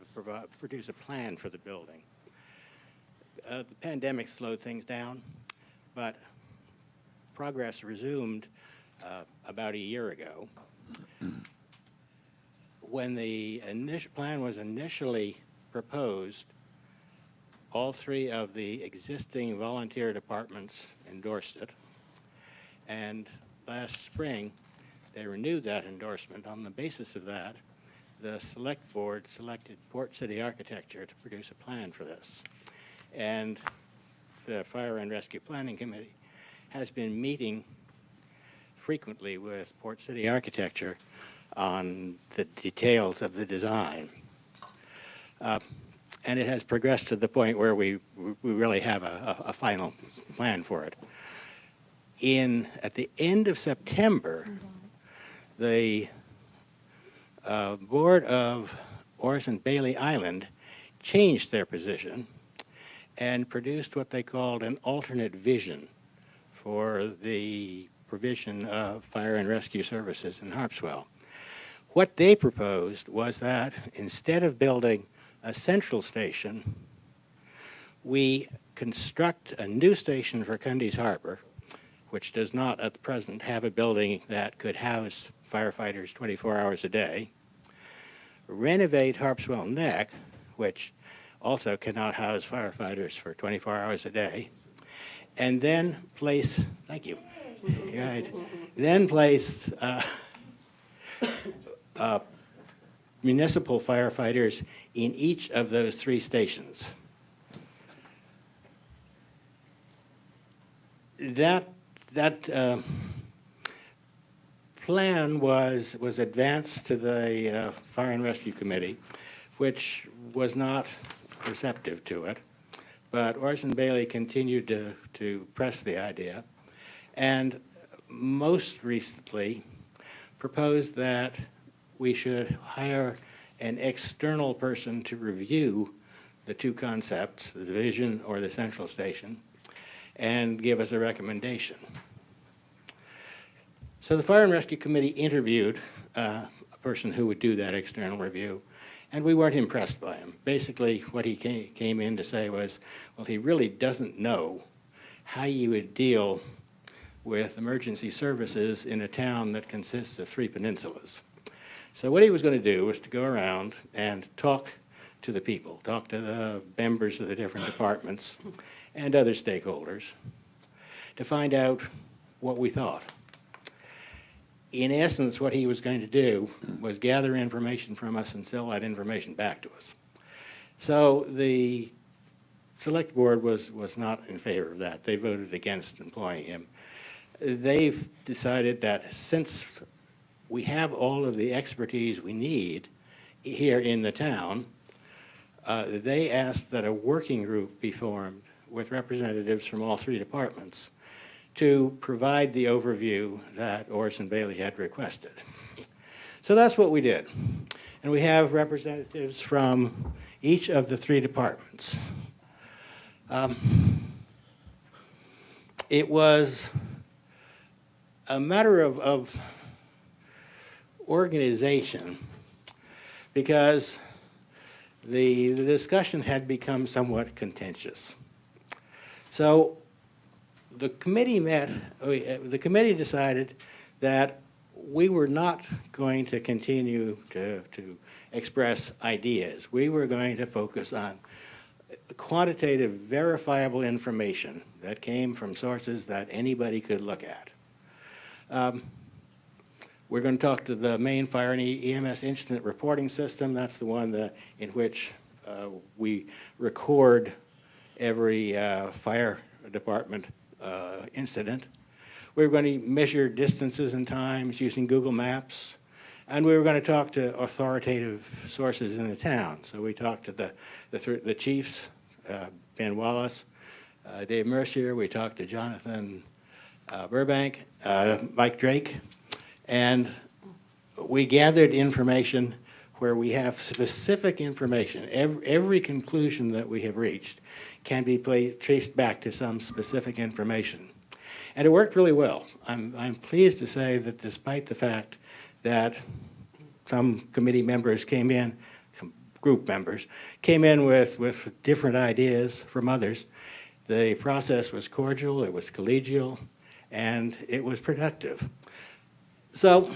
K: produce a plan for the building. The pandemic slowed things down, but progress resumed about a year ago. When the initial plan was initially proposed, all three of the existing volunteer departments endorsed it. And last spring, they renewed that endorsement. On the basis of that, the select board selected Port City Architecture to produce a plan for this. And the Fire and Rescue Planning Committee has been meeting frequently with Port City Architecture on the details of the design. And it has progressed to the point where we really have a final plan for it. At the end of September, the board of Orson Bailey Island changed their position and produced what they called an alternate vision for the provision of fire and rescue services in Harpswell. What they proposed was that instead of building a central station, we construct a new station for Cundy's Harbor, which does not at the present have a building that could house firefighters 24 hours a day, renovate Harpswell Neck, which also cannot house firefighters for 24 hours a day, and then place, thank you, right, then place municipal firefighters in each of those three stations. That plan was advanced to the Fire and Rescue Committee, which was not receptive to it. But Orson Bailey continued to press the idea, and most recently proposed that we should hire an external person to review the two concepts, the division or the central station, and give us a recommendation. So the Fire and Rescue Committee interviewed a person who would do that external review, and we weren't impressed by him. Basically, what he came in to say was, well, he really doesn't know how you would deal with emergency services in a town that consists of 3 peninsulas. So what he was going to do was to go around and talk to the people, talk to the members of the different departments and other stakeholders to find out what we thought. In essence, what he was going to do was gather information from us and sell that information back to us. So the select board was not in favor of that. They voted against employing him. They've decided that since we have all of the expertise we need here in the town, they asked that a working group be formed with representatives from all 3 departments to provide the overview that Orson Bailey had requested. So that's what we did. And we have representatives from each of the 3 departments. It was a matter of organization because the discussion had become somewhat contentious. So the committee the committee decided that we were not going to continue to express ideas. We were going to focus on quantitative, verifiable information that came from sources that anybody could look at. We're going to talk to the main fire and EMS incident reporting system. That's the one in which we record every fire department incident. We were going to measure distances and times using Google Maps. And we were going to talk to authoritative sources in the town. So we talked to the chiefs, Ben Wallace, Dave Mercier. We talked to Jonathan Burbank, Mike Drake. And we gathered information where we have specific information. Every conclusion that we have reached can be traced back to some specific information. And it worked really well. I'm pleased to say that despite the fact that some committee members came in, group members, came in with different ideas from others, the process was cordial, it was collegial, and it was productive. So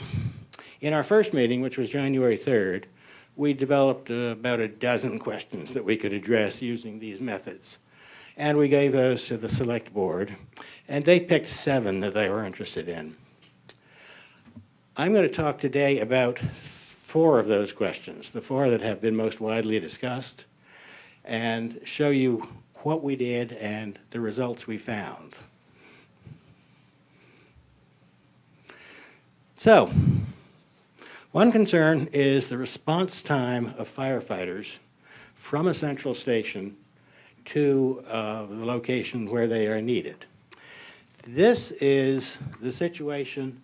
K: in our first meeting, which was January 3rd, we developed about a dozen questions that we could address using these methods. And we gave those to the select board, and they picked 7 that they were interested in. I'm going to talk today about 4 of those questions, the 4 that have been most widely discussed, and show you what we did and the results we found. So, one concern is the response time of firefighters from a central station to the location where they are needed. This is the situation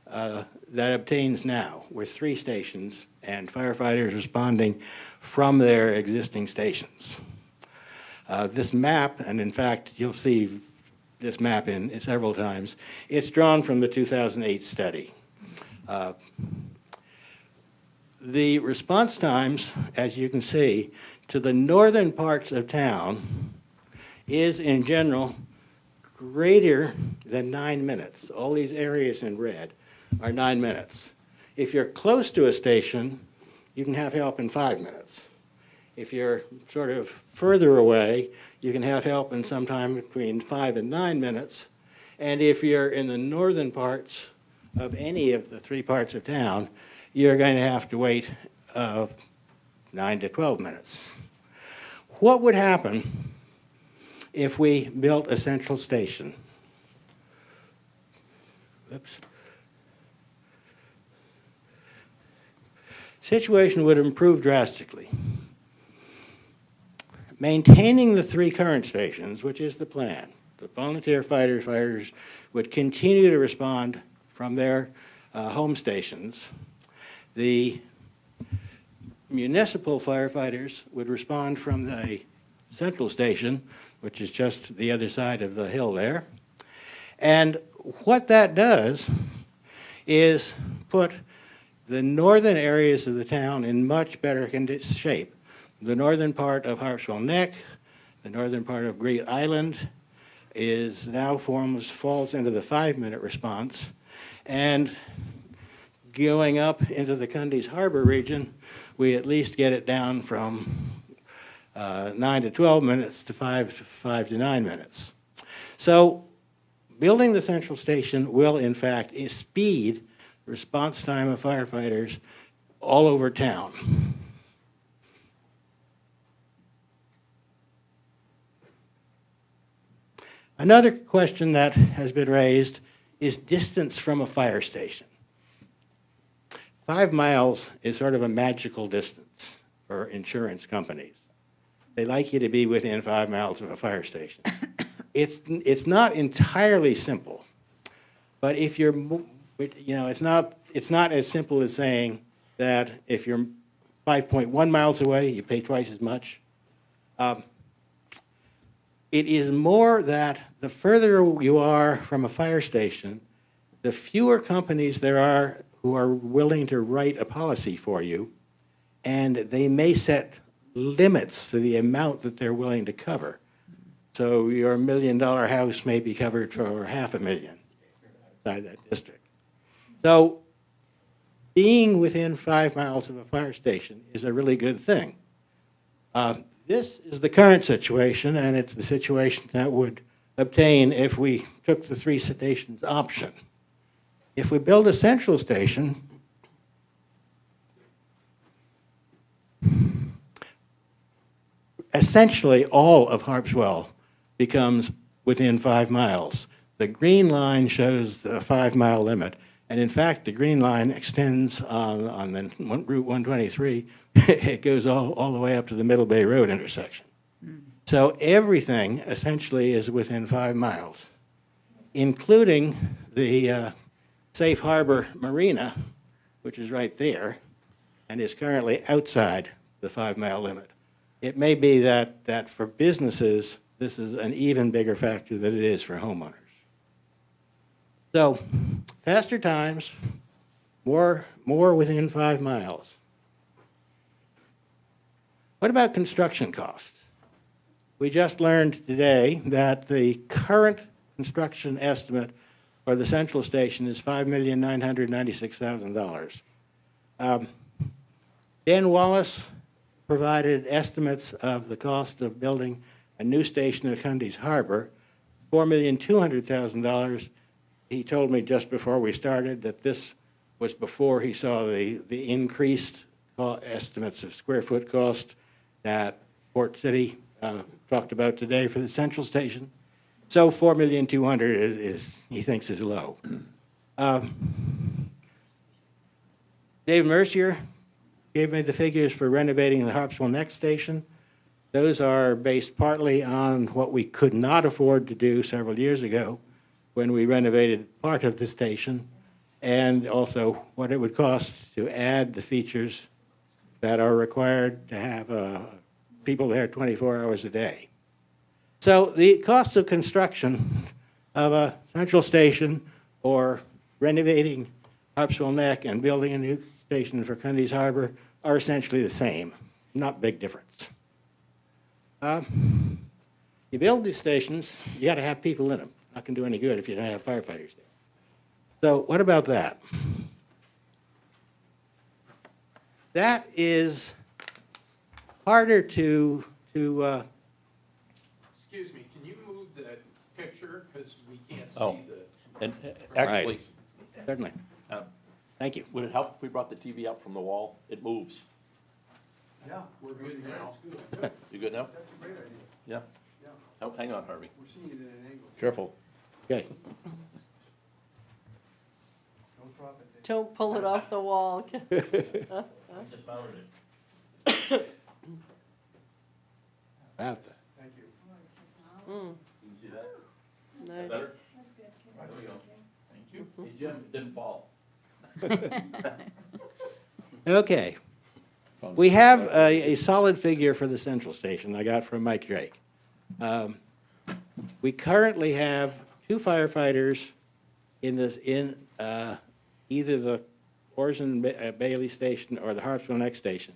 K: that obtains now with 3 stations and firefighters responding from their existing stations. This map, and in fact, you'll see this map in several times, it's drawn from the 2008 study. The response times, as you can see, to the northern parts of town is in general greater than 9 minutes. All these areas in red are 9 minutes. If you're close to a station, you can have help in 5 minutes. If you're sort of further away, you can have help in sometime between 5 and 9 minutes. And if you're in the northern parts of any of the 3 parts of town, you're going to have to wait 9 to 12 minutes. What would happen if we built a central station? Oops. Situation would improve drastically. Maintaining the 3 current stations, which is the plan, the volunteer firefighters would continue to respond from their home stations. The municipal firefighters would respond from the Central Station, which is just the other side of the hill there. And what that does is put the northern areas of the town in much better shape. The northern part of Harpswell Neck, the northern part of Great Island is now falls into the 5-minute response. And going up into the Cundies Harbor region, we at least get it down from 9 to 12 minutes to 5 to 9 minutes. So building the central station will, in fact, speed response time of firefighters all over town. Another question that has been raised is distance from a fire station. 5 miles is sort of a magical distance for insurance companies. They like you to be within 5 miles of a fire station. It's not entirely simple, but if you're, it's not as simple as saying that if you're 5.1 miles away, you pay twice as much. It is more that the further you are from a fire station, the fewer companies there are who are willing to write a policy for you, and they may set limits to the amount that they're willing to cover. So your $1 million house may be covered for $500,000 outside that district. So being within 5 miles of a fire station is a really good thing. This is the current situation, and it's the situation that would obtain if we took the 3 stations option. If we build a central station, essentially all of Harpswell becomes within 5 miles. The green line shows the 5-mile limit, and in fact, the green line extends on the Route 123. It goes all the way up to the Middle Bay Road intersection. So everything essentially is within 5 miles, including the Safe Harbor Marina, which is right there, and is currently outside the 5-mile limit. It may be that for businesses, this is an even bigger factor than it is for homeowners. So, faster times, more within 5 miles. What about construction costs? We just learned today that the current construction estimate for the central station is $5,996,000. Dan Wallace provided estimates of the cost of building a new station at Cundies Harbor, $4,200,000. He told me just before we started that this was before he saw the increased estimates of square foot cost that Port City talked about today for the central station. So $4,200,000 is he thinks is low. Dave Mercier gave me the figures for renovating the Harpswell Neck station. Those are based partly on what we could not afford to do several years ago when we renovated part of the station, and also what it would cost to add the features that are required to have people there 24 hours a day. So the costs of construction of a central station or renovating Harpswell Neck and building a new station for Cundies Harbor are essentially the same, not big difference. You build these stations, you got to have people in them. Not going to do any good if you don't have firefighters there. So what about that? That is harder to
I: Excuse me, can you move the picture, because we can't see
C: Oh.
I: the...
C: And actually,
K: certainly. Thank you.
C: would it help if we brought the TV out from the wall? It moves.
G: Yeah.
I: We're good now.
C: You good now?
G: That's a great idea.
C: Yeah?
G: Yeah.
C: Oh, hang on, Harvey.
G: We're seeing it at an angle.
C: Careful.
K: Okay.
G: Don't drop it.
B: Don't pull it off the wall.
C: I just mounted it.
K: About that.
G: Thank you.
C: Can you see that?
B: Nice.
C: Better? There we go. Thank you. Hey, Jim, it didn't fall.
K: Okay.
C: Found
K: We have a solid figure for the central station I got from Mike Drake. We currently have 2 firefighters in either the Orson Bailey station or the Harpswell next station,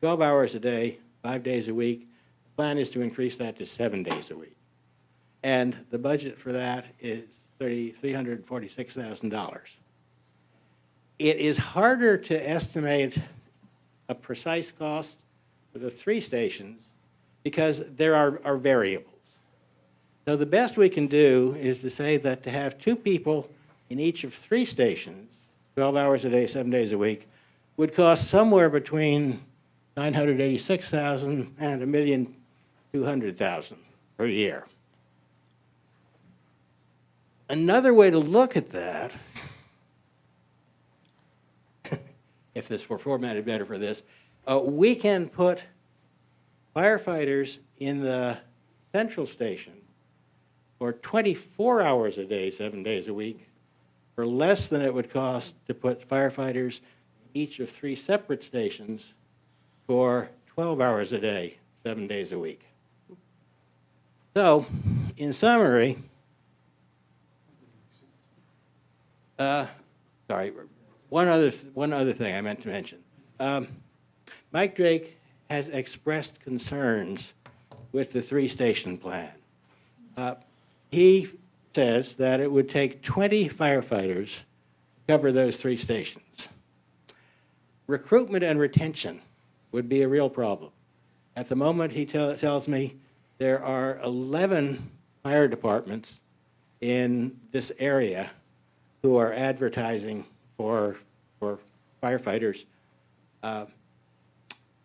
K: 12 hours a day, 5 days a week. The plan is to increase that to 7 days a week. And the budget for that is $346,000. It is harder to estimate a precise cost for the 3 stations because there are variables. So the best we can do is to say that to have 2 people in each of 3 stations, 12 hours a day, 7 days a week, would cost somewhere between $986,000 and $1,200,000 per year. Another way to look at that, if this were formatted better for this, we can put firefighters in the central station for 24 hours a day, 7 days a week, for less than it would cost to put firefighters in each of 3 separate stations for 12 hours a day, 7 days a week. So, in summary, one other thing I meant to mention. Mike Drake has expressed concerns with the 3-station plan. He says that it would take 20 firefighters to cover those 3 stations. Recruitment and retention would be a real problem. At the moment, he tells me there are 11 fire departments in this area who are advertising for firefighters.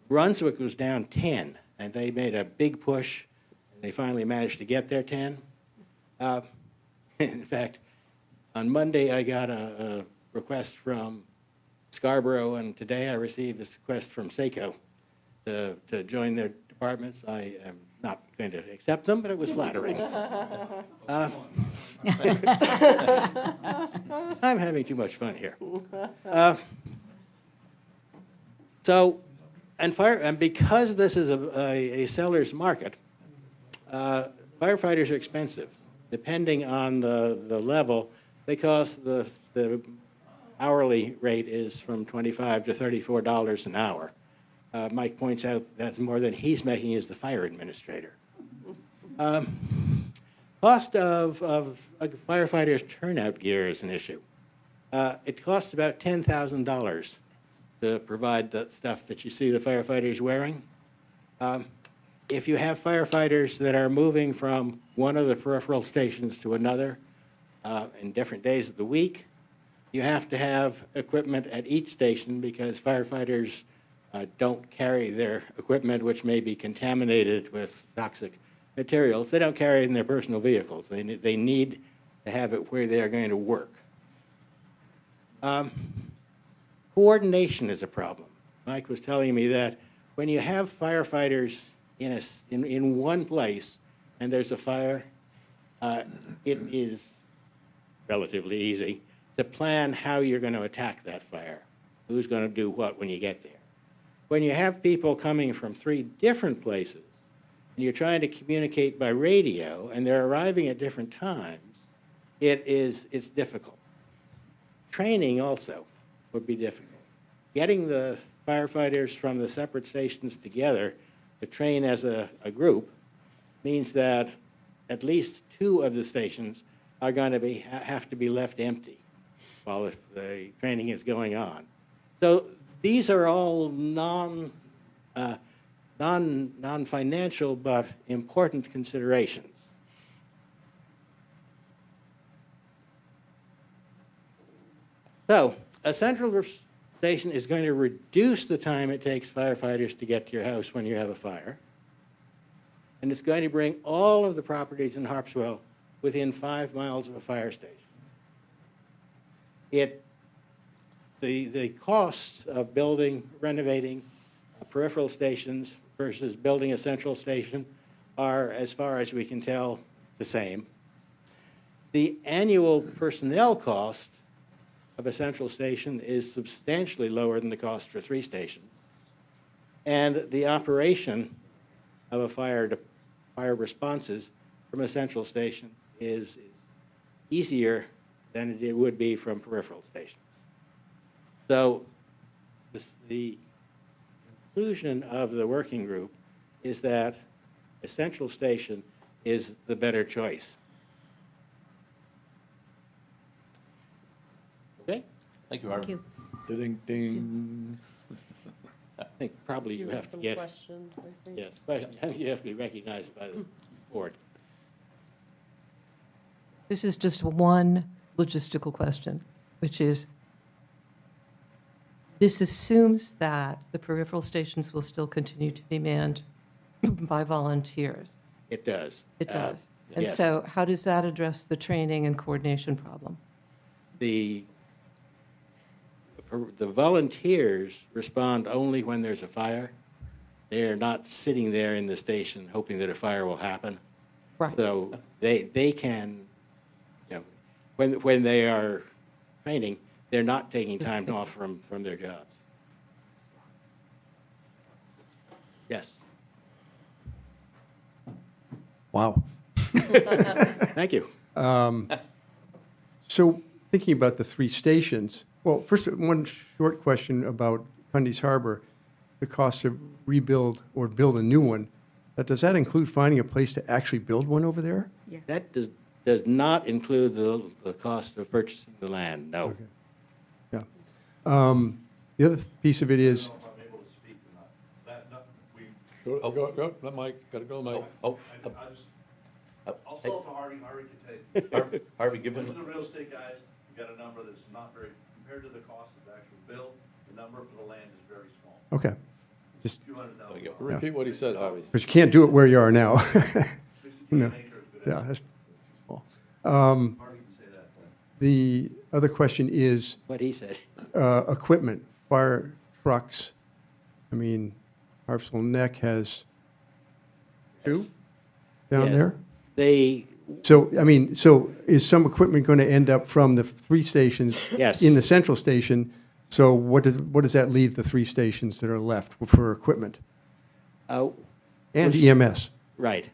K: Brunswick was down 10, and they made a big push, and they finally managed to get their 10. In fact, on Monday, I got a request from Scarborough, and today I received a request from SACO to join their departments. I am not going to accept them, but it was flattering. I'm having too much fun here. And because this is a seller's market, firefighters are expensive. Depending on the level, they cost the hourly rate is from $25 to $34 an hour. Mike points out that's more than he's making as the fire administrator. Cost of a firefighter's turnout gear is an issue. It costs about $10,000 to provide the stuff that you see the firefighters wearing. If you have firefighters that are moving from one of the peripheral stations to another in different days of the week, you have to have equipment at each station because firefighters don't carry their equipment, which may be contaminated with toxic materials. They don't carry it in their personal vehicles. They need to have it where they are going to work. Coordination is a problem. Mike was telling me that when you have firefighters in one place and there's a fire, it is relatively easy to plan how you're going to attack that fire, who's going to do what when you get there. When you have people coming from 3 different places, and you're trying to communicate by radio, and they're arriving at different times, it's difficult. Training also would be difficult. Getting the firefighters from the separate stations together to train as a group means that at least 2 of the stations are going to have to be left empty while the training is going on. So these are all non-financial but important considerations. So a central station is going to reduce the time it takes firefighters to get to your house when you have a fire. And it's going to bring all of the properties in Harpswell within 5 miles of a fire station. The costs of renovating peripheral stations versus building a central station are, as far as we can tell, the same. The annual personnel cost of a central station is substantially lower than the cost for 3 stations. And the operation of a fire responses from a central station is easier than it would be from peripheral stations. So the conclusion of the working group is that a central station is the better choice. Okay?
C: Thank you, Harvey.
E: Thank you.
D: Ding, ding.
K: I think probably you have to
B: Some
K: get,
B: questions, I think.
K: yes, but you have to be recognized by the board.
F: This is just one logistical question, which is, this assumes that the peripheral stations will still continue to be manned by volunteers.
K: It does.
F: It does. And
K: yes.
F: so how does that address the training and coordination problem?
K: The volunteers respond only when there's a fire. They're not sitting there in the station hoping that a fire will happen.
F: Right.
K: So they can, when they are training, they're not taking time off from their jobs. Yes.
L: Wow.
K: Thank you.
L: So thinking about the three stations, well, first, one short question about Cundy's Harbor, the cost to rebuild or build a new one. Does that include finding a place to actually build one over there?
K: That does not include the cost of purchasing the land, no.
L: Okay. Yeah. The other piece of it is,
D: Go, let Mike, gotta go, Mike.
M: I'll sell it to Harvey, Harvey can take it.
C: Harvey, give
M: Went
C: him,
M: to the real estate guys, we got a number that's not very, compared to the cost of the actual build, the number for the land is very small,
L: okay, just,
M: $200,000.
D: repeat what he said, Harvey.
L: because you can't do it where you are now.
M: 63
L: No.
M: an acre is good.
L: Yeah, that's small.
M: Harvey can say that.
L: The other question is
K: What he said.
L: equipment, fire trucks. I mean, Harpswell Neck has two down
K: Yes.
L: there.
K: They,
L: So, I mean, so is some equipment going to end up from the three stations
K: Yes.
L: in the central station? So what does that leave the three stations that are left for equipment
K: uh,
L: and EMS?
K: right.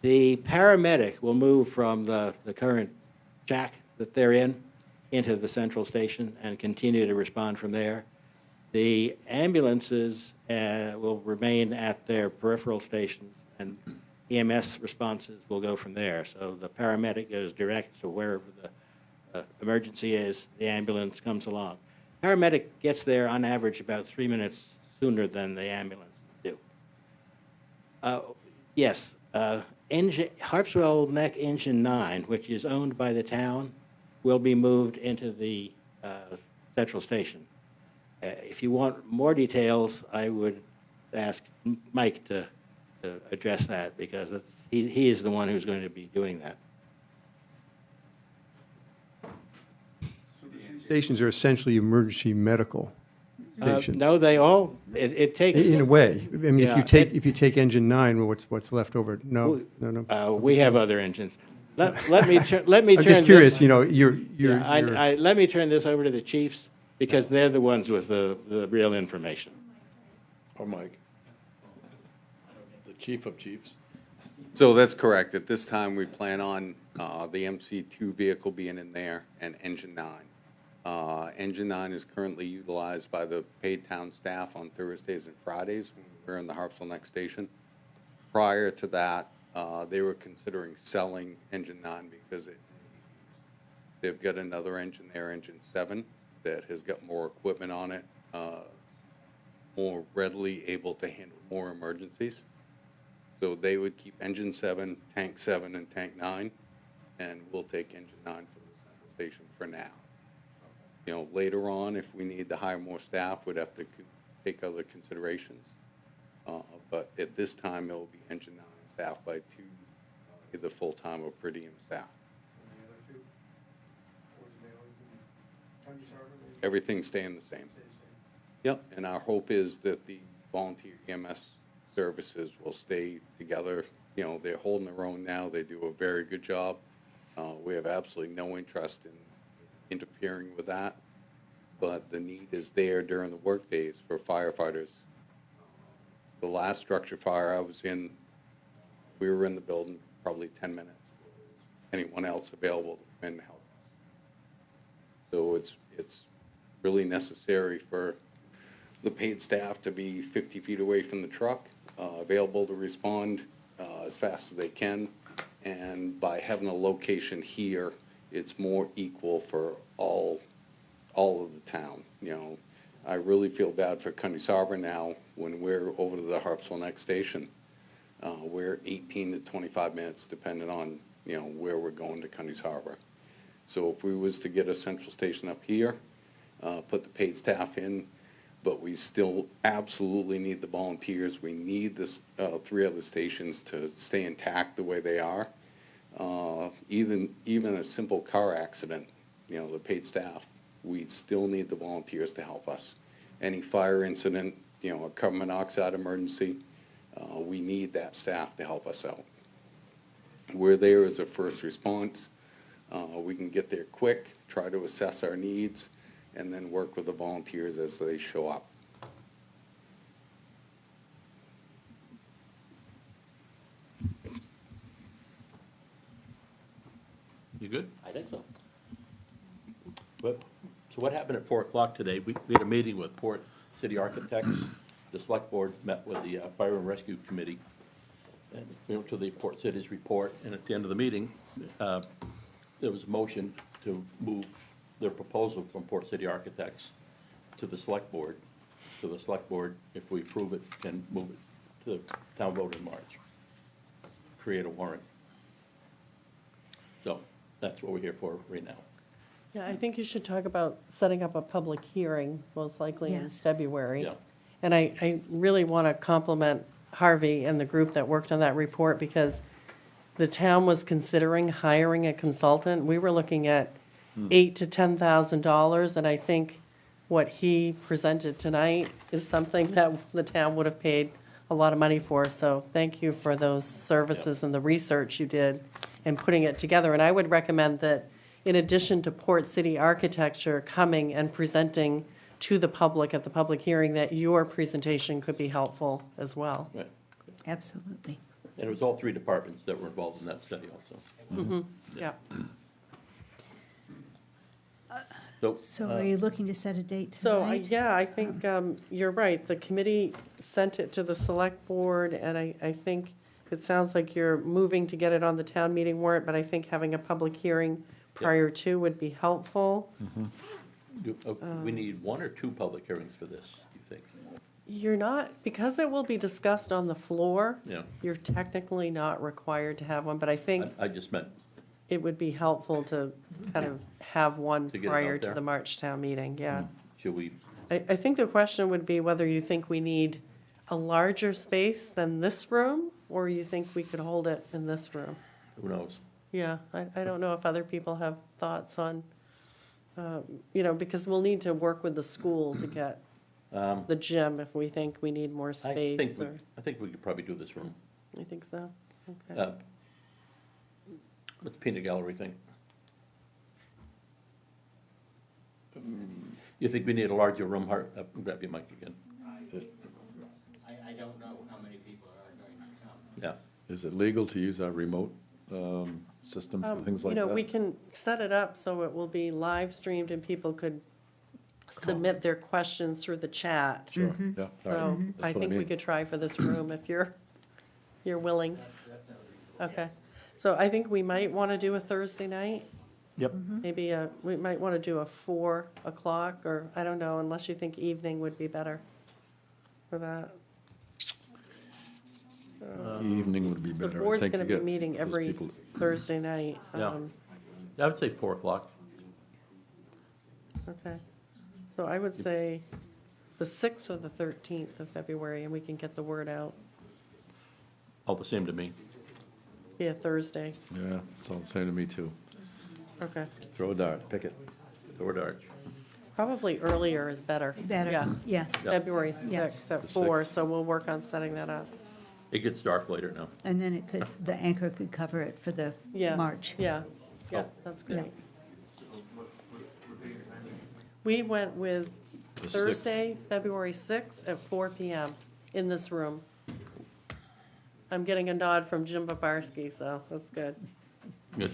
K: The paramedic will move from the current shack that they're in into the central station and continue to respond from there. The ambulances will remain at their peripheral stations, and EMS responses will go from there. So the paramedic goes direct to wherever the emergency is, the ambulance comes along. Paramedic gets there on average about 3 minutes sooner than the ambulance do. Yes, Harpswell Neck Engine 9, which is owned by the town, will be moved into the central station. If you want more details, I would ask Mike to address that, because he is the one who's going to be doing that.
L: Stations are essentially emergency medical stations.
K: No, they all, it takes.
L: In a way. I mean,
K: Yeah,
L: if you take engine 9, well, what's left over? No.
K: We have other engines. Let me turn
L: I'm just
K: this-
L: curious, you're.
K: Yeah, let me turn this over to the chiefs, because they're the ones with the real information.
D: Or Mike. The chief of chiefs.
N: So that's correct. At this time, we plan on the MC2 vehicle being in there and Engine 9. Engine 9 is currently utilized by the paid town staff on Thursdays and Fridays when we're in the Harpswell Neck Station. Prior to that, they were considering selling Engine 9 because they've got another engine there, Engine 7, that has got more equipment on it, more readily able to handle more emergencies. So they would keep Engine 7, Tank 7, and Tank 9, and we'll take Engine 9 for the central station for now. You know, later on, if we need to hire more staff, we'd have to take other considerations. But at this time, it will be Engine 9 staffed by two, either full-time or per diem staff. Everything's staying the same. Yep, and our hope is that the volunteer EMS services will stay together. You know, they're holding their own now. They do a very good job. We have absolutely no interest in interfering with that. but the need is there during the workdays for firefighters. The last structure fire I was in, we were in the building probably 10 minutes. Anyone else available to come in and help us. So it's really necessary for the paid staff to be 50 feet away from the truck, available to respond as fast as they can. And by having a location here, it's more equal for all of the town. You know, I really feel bad for Cundy's Harbor now when we're over to the Harpswell next station. We're 18 to 25 minutes, depending on, you know, where we're going to Cundy's Harbor. So if we was to get a central station up here, put the paid staff in, but we still absolutely need the volunteers. We need this 3 other stations to stay intact the way they are. Even a simple car accident, you know, the paid staff, we still need the volunteers to help us. Any fire incident, you know, a carbon monoxide emergency, we need that staff to help us out. We're there as a first response. We can get there quick, try to assess our needs, and then work with the volunteers as they show up.
C: You good?
O: I think so.
C: So what happened at 4 o'clock today? We had a meeting with Port City Architects. The select board met with the Fire and Rescue Committee. And we went to the Port City's report, and at the end of the meeting, there was a motion to move their proposal from Port City Architects to the select board. So the select board, if we approve it, can move it to the town vote in March. Create a warrant. So that's what we're here for right now.
B: Yeah, I think you should talk about setting up a public hearing, most likely in
E: Yes.
B: February.
C: Yeah.
B: And I really want to compliment Harvey and the group that worked on that report, because the town was considering hiring a consultant. We were looking at $8,000 to $10,000, and I think what he presented tonight is something that the town would have paid a lot of money for. So thank you for those services and the research you did in putting it together. And I would recommend that, in addition to Port City Architecture coming and presenting to the public at the public hearing, that your presentation could be helpful as well.
C: Right.
E: Absolutely.
C: And it was all 3 departments that were involved in that study also.
B: Yeah.
E: So are you looking to set a date
B: So,
E: tonight?
B: yeah, I think you're right. The committee sent it to the select board, and I think it sounds like you're moving to get it on the town meeting warrant, but I think having a public hearing prior to would be helpful.
C: We need 1 or 2 public hearings for this, do you think?
B: You're not, because it will be discussed on the floor,
C: Yeah.
B: you're technically not required to have one, but I think
C: I just meant,
B: it would be helpful to kind of have one
C: To get it out
B: prior to
C: there?
B: the March town meeting, yeah.
C: should we,
B: I think the question would be whether you think we need a larger space than this room, or you think we could hold it in this room.
C: who knows?
B: Yeah, I don't know if other people have thoughts on, you know, because we'll need to work with the school to get the gym if we think we need more space.
C: I think we could probably do this room.
B: You think so? Okay.
C: What's Peanut Gallery think? You think we need a larger room? Grab your mic again.
K: I don't know how many people are going to come.
C: Yeah.
D: Is it legal to use our remote system for things like
B: You know,
D: that?
B: we can set it up so it will be live streamed and people could submit their questions through the chat.
D: Sure, yeah, all right.
B: So
D: That's
B: I
D: what
B: think we
D: mean.
B: could try for this room if you're willing. Okay. So I think we might want to do a Thursday night.
C: Yep.
B: Maybe we might want to do a 4 o'clock, or I don't know, unless you think evening would be better for that.
D: Evening would be
B: The
D: better, I
B: board's
D: think,
B: going
D: to
B: to be
D: get
B: meeting
D: those
B: every
D: people-
B: Thursday night.
C: Yeah. I would say 4 o'clock.
B: Okay. So I would say the 6th or the 13th of February, and we can get the word out.
C: All the same to me.
B: Be a Thursday.
D: Yeah, it's all the same to me, too.
B: Okay.
D: Throw a dart, pick it.
C: Throw a dart.
B: Probably earlier is better.
E: Better,
B: Yeah.
E: yes.
B: February
E: Yes.
B: 6th at
D: The
B: 4,
D: 6th.
B: so we'll work on setting that up.
C: It gets dark later now.
E: And then it could, the anchor could cover it for the
B: Yeah.
E: March.
B: Yeah, yeah,
C: Oh.
B: that's
E: Yeah.
B: great. We went with
D: The 6th.
B: Thursday, February 6th at 4 PM in this room. I'm getting a nod from Jim Babarski, so that's good.
C: Good.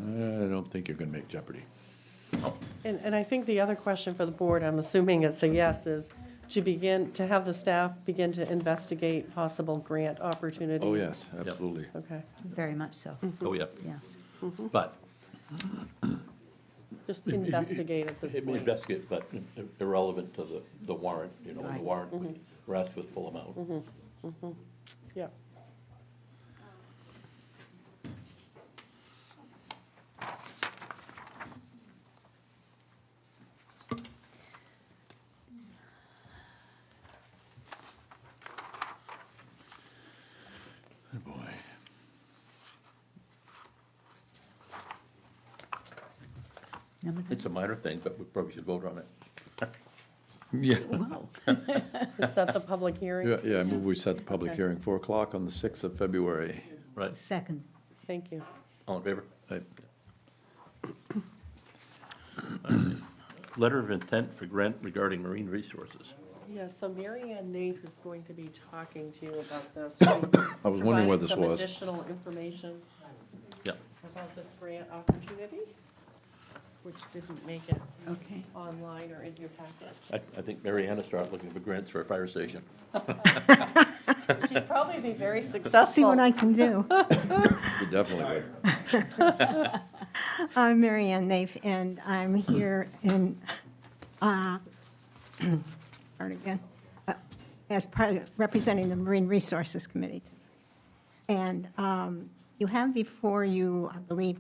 D: I don't think you're going to make Jeopardy.
B: And I think the other question for the board, I'm assuming it's a yes, is to have the staff begin to investigate possible grant opportunities.
D: Oh, yes, absolutely.
B: Okay,
E: Very much so,
C: Oh, yeah.
E: yes.
C: But
B: just investigate at this point.
C: investigate, but irrelevant to the warrant, you know, the
E: Right.
C: warrant, we're asked for the full amount.
B: Yeah.
D: Oh, boy.
E: Number
C: It's a minor thing, but we probably should vote on it.
D: Yeah.
E: Wow.
B: To set the public hearing?
D: Yeah, I move we set the public
B: Okay.
D: hearing, 4 o'clock on the 6th of February.
C: Right,
E: Second,
B: Thank you.
C: all in favor?
D: I-
C: Letter of intent for grant regarding marine resources.
B: Yeah, so Mary Ann Nate is going to be talking to you about this.
D: I was wondering what this
B: Providing
D: was.
B: some additional information
C: Yeah.
B: about this grant opportunity, which didn't make it
E: okay.
B: online or in your packet.
C: I think Mary Ann will start looking for grants for a fire station.
B: She'd probably be very successful.
O: See what I can do.
D: You definitely would.
O: I'm Mary Ann Naif, and I'm here in, start again, as part of representing the Marine Resources Committee. And you have before you, I believe,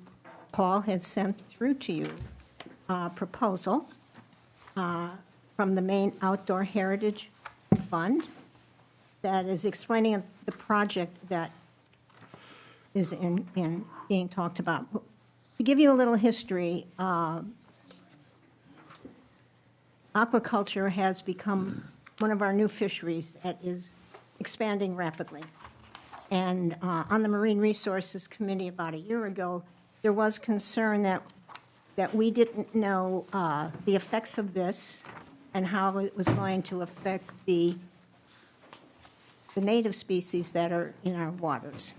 O: Paul had sent through to you a proposal from the Maine Outdoor Heritage Fund that is explaining the project that is in being talked about. To give you a little history, aquaculture has become one of our new fisheries that is expanding rapidly. And on the Marine Resources Committee about a year ago, there was concern that we didn't know the effects of this and how it was going to affect the native species that are in our waters.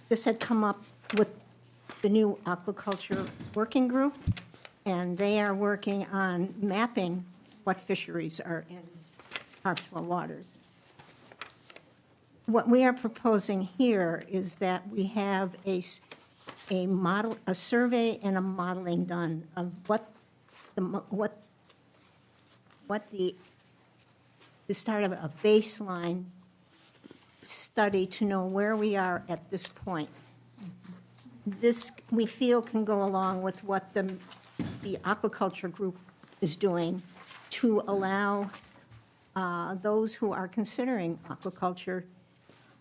O: This had come up with the new aquaculture working group, and they are working on mapping what fisheries are in Harpswell waters. What we are proposing here is that we have a survey and a modeling done of the start of a baseline study to know where we are at this point. This, we feel, can go along with what the aquaculture group is doing to allow those who are considering aquaculture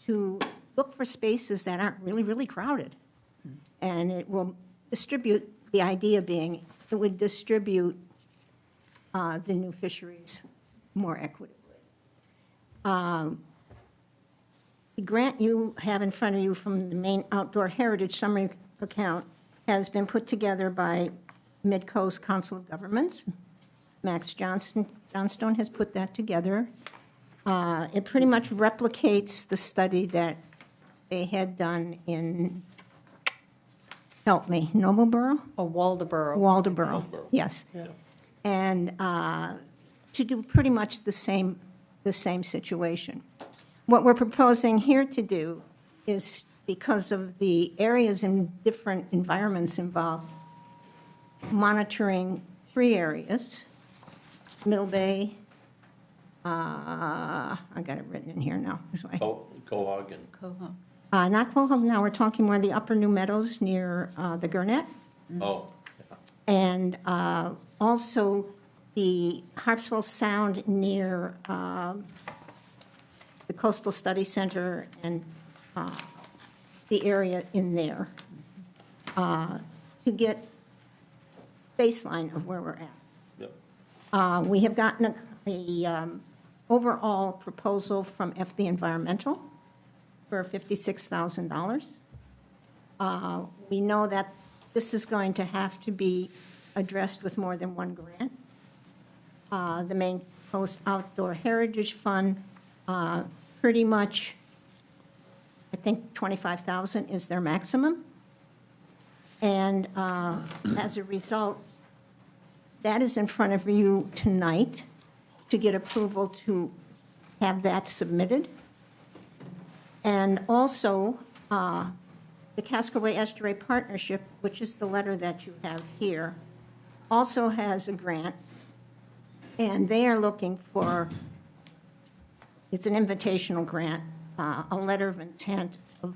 O: to look for spaces that aren't really, really crowded. And it will distribute, the idea being, it would distribute the new fisheries more equitably. The grant you have in front of you from the Maine Outdoor Heritage Summary Account has been put together by Mid-Coast Council of Governments. Max Johnstone has put that together. It pretty much replicates the study that they had done in, help me, Noblesboro?
B: Oh, Waldoboro.
O: Waldoboro, yes.
B: Yeah.
O: And to do pretty much the same situation. What we're proposing here to do is, because of the areas and different environments involved, monitoring 3 areas, Middle Bay, I got it written in here now, this way.
C: Cohog and,
E: Coho.
O: Not Quahog now, we're talking more the upper New Meadows near the Gurnett.
C: oh,
O: And also the Harpswell Sound near the Coastal Study Center and the area in there. to get baseline of where we're at.
C: Yep.
O: We have gotten a overall proposal from FB Environmental for $56,000. We know that this is going to have to be addressed with more than one grant. The Maine Coast Outdoor Heritage Fund, pretty much, I think 25,000 is their maximum. And as a result, that is in front of you tonight to get approval to have that submitted. And also, the Cascaway Estuary Partnership, which is the letter that you have here, also has a grant, and they are looking for, it's an invitational grant, a letter of intent of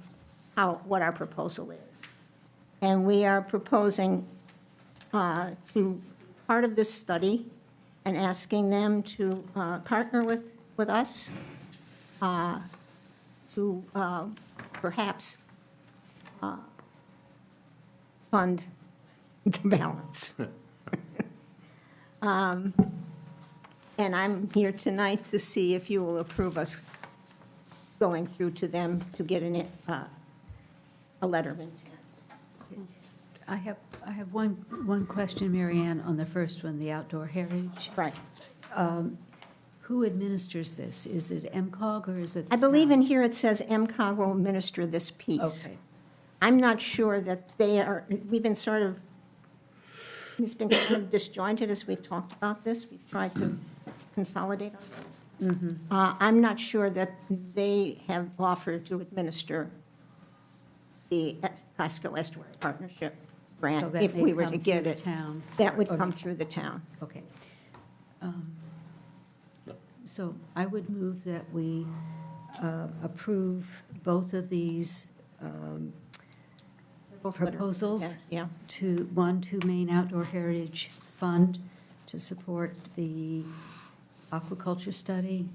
O: what our proposal is. And we are proposing to part of this study and asking them to partner with us to perhaps fund the balance. And I'm here tonight to see if you will approve us going through to them to get a letter of intent.
E: I have one question, Mary Ann, on the first one, the outdoor heritage.
O: Right.
E: Who administers this? Is it MCOG or is it?
O: I believe in here it says MCOG will administer this piece.
E: Okay.
O: I'm not sure that they are, we've been sort of, it's been kind of disjointed as we've talked about this. We've tried to consolidate on this. I'm not sure that they have offered to administer the Casco Estuary Partnership
E: So
O: grant
E: that
O: if
E: may
O: we were
E: come
O: to
E: through
O: get
E: the
O: it.
E: town.
O: That would
E: Okay.
O: come through the town.
E: Okay. So I would move that we approve both of these
O: Both letters of
E: proposals.
O: intent, yeah.
E: To Maine Outdoor Heritage Fund to support the aquaculture study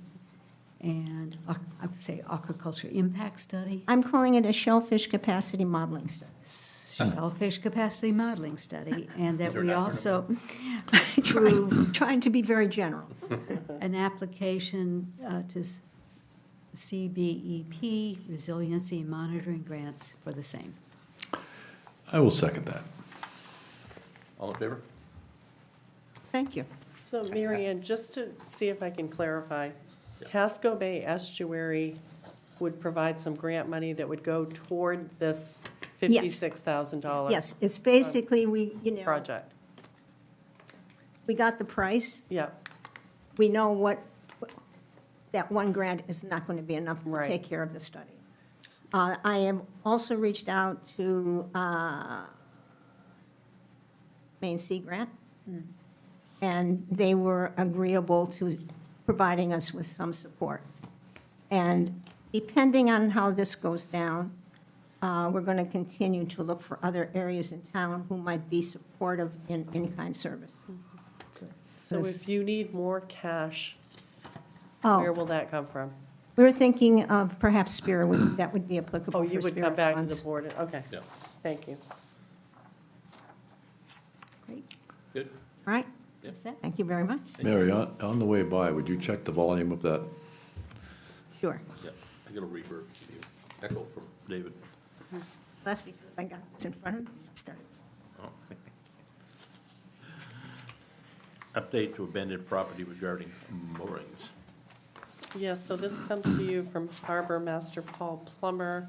E: and, I would say, aquaculture impact study,
O: I'm calling it a shellfish capacity modeling study.
E: shellfish capacity modeling study, and that
C: They're
E: we
C: not
E: also approve
O: Trying to be very general.
E: an application to CBEP Resiliency Monitoring Grants for the same.
D: I will second that.
C: All in favor?
O: Thank you.
B: So, Mary Ann, just to see if I can clarify, Casco Bay Estuary would provide some grant money that would go toward this $56,000
O: Yes, it's basically,
B: project?
O: we got the price.
B: Yeah,
O: We know that one grant is not going to be enough to
B: Right.
O: take care of the study. I have also reached out to Maine Sea Grant, and they were agreeable to providing us with some support. And depending on how this goes down, we're going to continue to look for other areas in town who might be supportive in in-kind service.
B: so if you need more cash,
O: Oh,
B: where will that come from?
O: we were thinking of perhaps Spear, that would be applicable
B: Oh,
O: for
B: you would
O: Spear
B: come back to
O: funds.
B: the board, okay,
C: Yeah.
B: thank you.
E: Great.
C: Good.
O: All right,
E: Is that?
O: thank you very much.
D: Mary, on the way by, would you check the volume of that?
O: Sure.
C: Yeah, I get a reverb, echo from David.
O: That's because I got this in front of me. I started.
C: Update to abandoned property regarding moorings.
B: Yes, so this comes to you from Harbor Master Paul Plummer.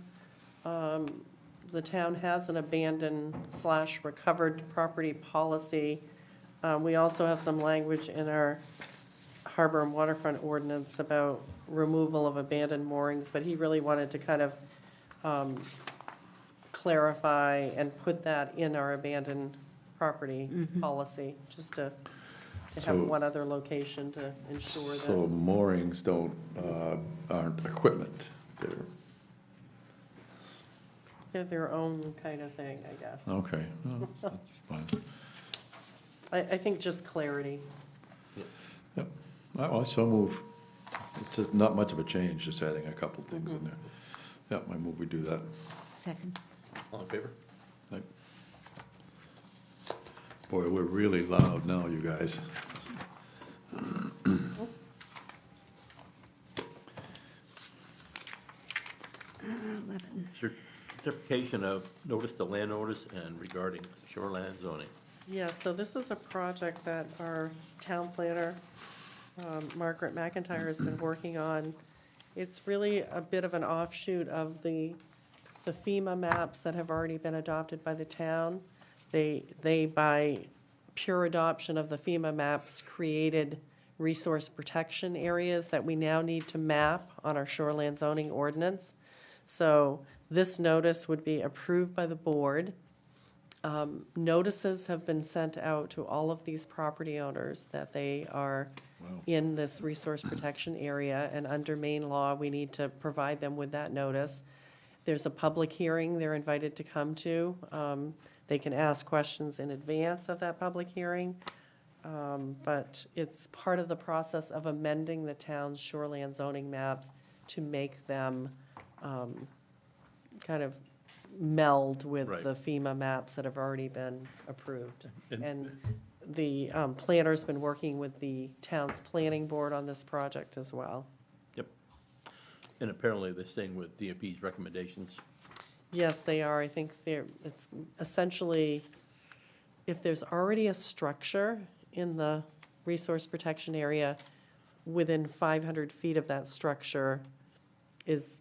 B: The town has an abandoned/recovered property policy. We also have some language in our harbor and waterfront ordinance about removal of abandoned moorings, but he really wanted to kind of clarify and put that in our abandoned property policy, just to have
D: So-
B: one other location to ensure that.
D: So moorings aren't equipment, they're,
B: They're their own kind of thing, I guess.
D: okay, well, that's fine.
B: I think just clarity.
D: Yep, I so move. It's just not much of a change, just adding a couple things in there. Yep, I move we do that.
E: Second.
C: All in favor?
D: Right. Boy, we're really loud now, you guys.
C: Certification of notice to landowners and regarding shoreline zoning.
B: Yeah, so this is a project that our town planner, Margaret McIntyre, has been working on. It's really a bit of an offshoot of the FEMA maps that have already been adopted by the town. They by pure adoption of the FEMA maps, created resource protection areas that we now need to map on our shoreland zoning ordinance. So this notice would be approved by the board. Notices have been sent out to all of these property owners that they are in this resource protection area, and under Maine law, we need to provide them with that notice. There's a public hearing they're invited to come to. They can ask questions in advance of that public hearing, but it's part of the process of amending the town's shoreland zoning maps to make them kind of meld with
C: Right.
B: the FEMA maps that have already been approved. And the planner's been working with the town's planning board on this project as well.
C: Yep. And apparently they're staying with DOP's recommendations.
B: Yes, they are. I think it's essentially, if there's already a structure in the resource protection area, within 500 feet of that structure is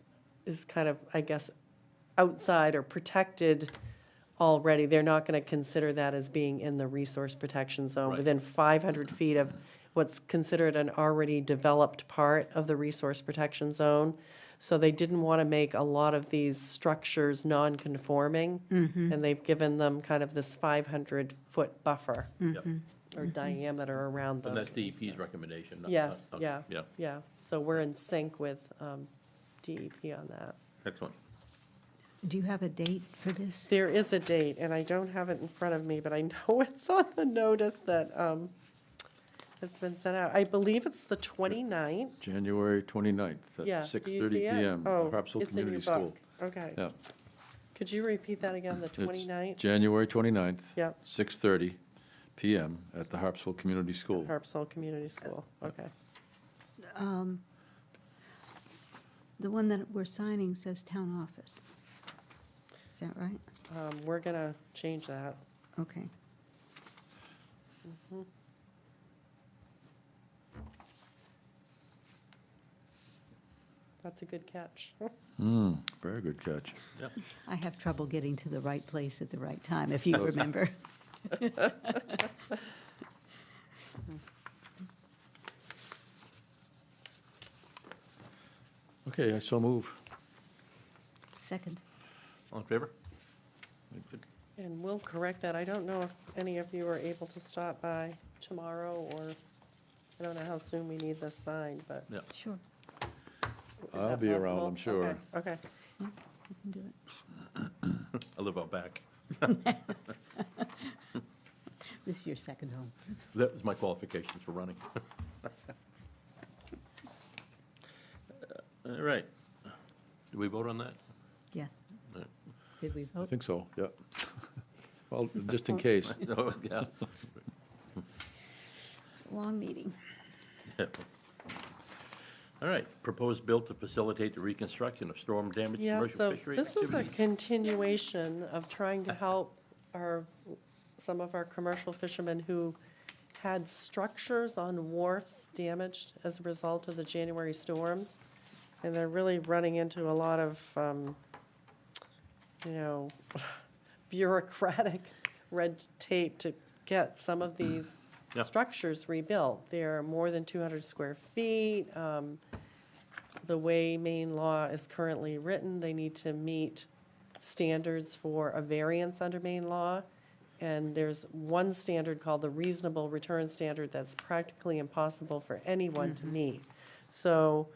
B: kind of, I guess, outside or protected already. They're not going to consider that as being in the resource protection zone.
C: Right.
B: Within 500 feet of what's considered an already developed part of the resource protection zone. So they didn't want to make a lot of these structures non-conforming, and they've given them kind of this 500-foot buffer
C: Yep.
B: or diameter around them.
C: And that's DEP's recommendation.
B: Yes,
C: not-
B: yeah,
C: Yeah,
B: yeah. So we're in sync with DEP on that.
C: excellent.
E: Do you have a date for this?
B: There is a date, and I don't have it in front of me, but I know it's on the notice that it's been sent out. I believe it's the 29th.
D: January 29th
B: Yeah.
D: at
B: Do
D: 6:30
B: you see it?
D: PM,
B: Oh,
D: Harpswell
B: it's in your
D: Community School.
B: book. Okay.
D: Yeah.
B: Could you repeat that again, the
D: It's
B: 29th?
D: January 29th.
B: Yep.
D: 6:30 PM at the Harpswell Community School.
B: Harpswell Community School, okay.
E: The one that we're signing says town office. Is that right?
B: We're going to change that.
E: Okay.
B: That's a good catch.
D: Very good catch.
E: I have trouble getting to the right place at the right time, if you remember.
D: Okay, I so move.
E: Second.
C: All in favor? Good.
B: And we'll correct that. I don't know if any of you are able to stop by tomorrow, or I don't know how soon we need this signed, but
C: Yeah.
E: Sure,
B: is
D: I'll
B: that
D: be around,
B: possible?
D: I'm sure.
B: Okay.
E: we can do it.
C: I live out back.
E: This is your second home.
C: That was my qualifications for running. All right. Do we vote on that?
E: Yes.
C: Right.
E: Did we
D: I
E: vote?
D: think so, yeah. Well, just in case.
C: No, yeah.
E: It's a long meeting.
C: All right, proposed bill to facilitate the reconstruction of storm damaged
B: Yeah,
C: commercial
B: so
C: fishery
B: this is a
C: activities.
B: continuation of trying to help some of our commercial fishermen who had structures on wharfs damaged as a result of the January storms. And they're really running into a lot of, bureaucratic red tape to get some of these
C: Yeah.
B: structures rebuilt. They're more than 200 square feet. The way Maine law is currently written, they need to meet standards for a variance under Maine law. And there's one standard called the reasonable return standard that's practically impossible for anyone to meet. So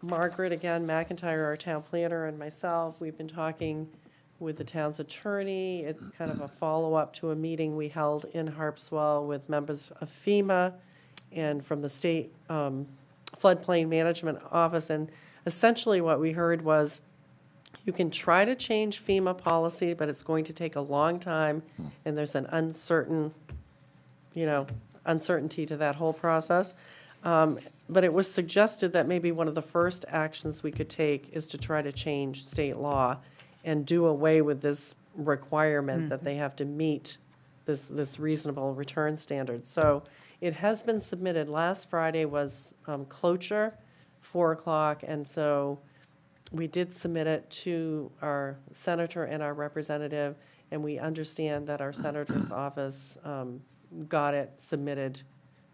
B: Margaret, again, McIntyre, our town planner, and myself, we've been talking with the town's attorney. It's kind of a follow-up to a meeting we held in Harpswell with members of FEMA and from the state floodplain management office. And essentially what we heard was, You can try to change FEMA policy, but it's going to take a long time, and there's an uncertainty to that whole process. But it was suggested that maybe one of the first actions we could take is to try to change state law and do away with this requirement that they have to meet this reasonable return standard. So it has been submitted. Last Friday was cloture, 4 o'clock, and so we did submit it to our senator and our representative, and we understand that our senator's office got it submitted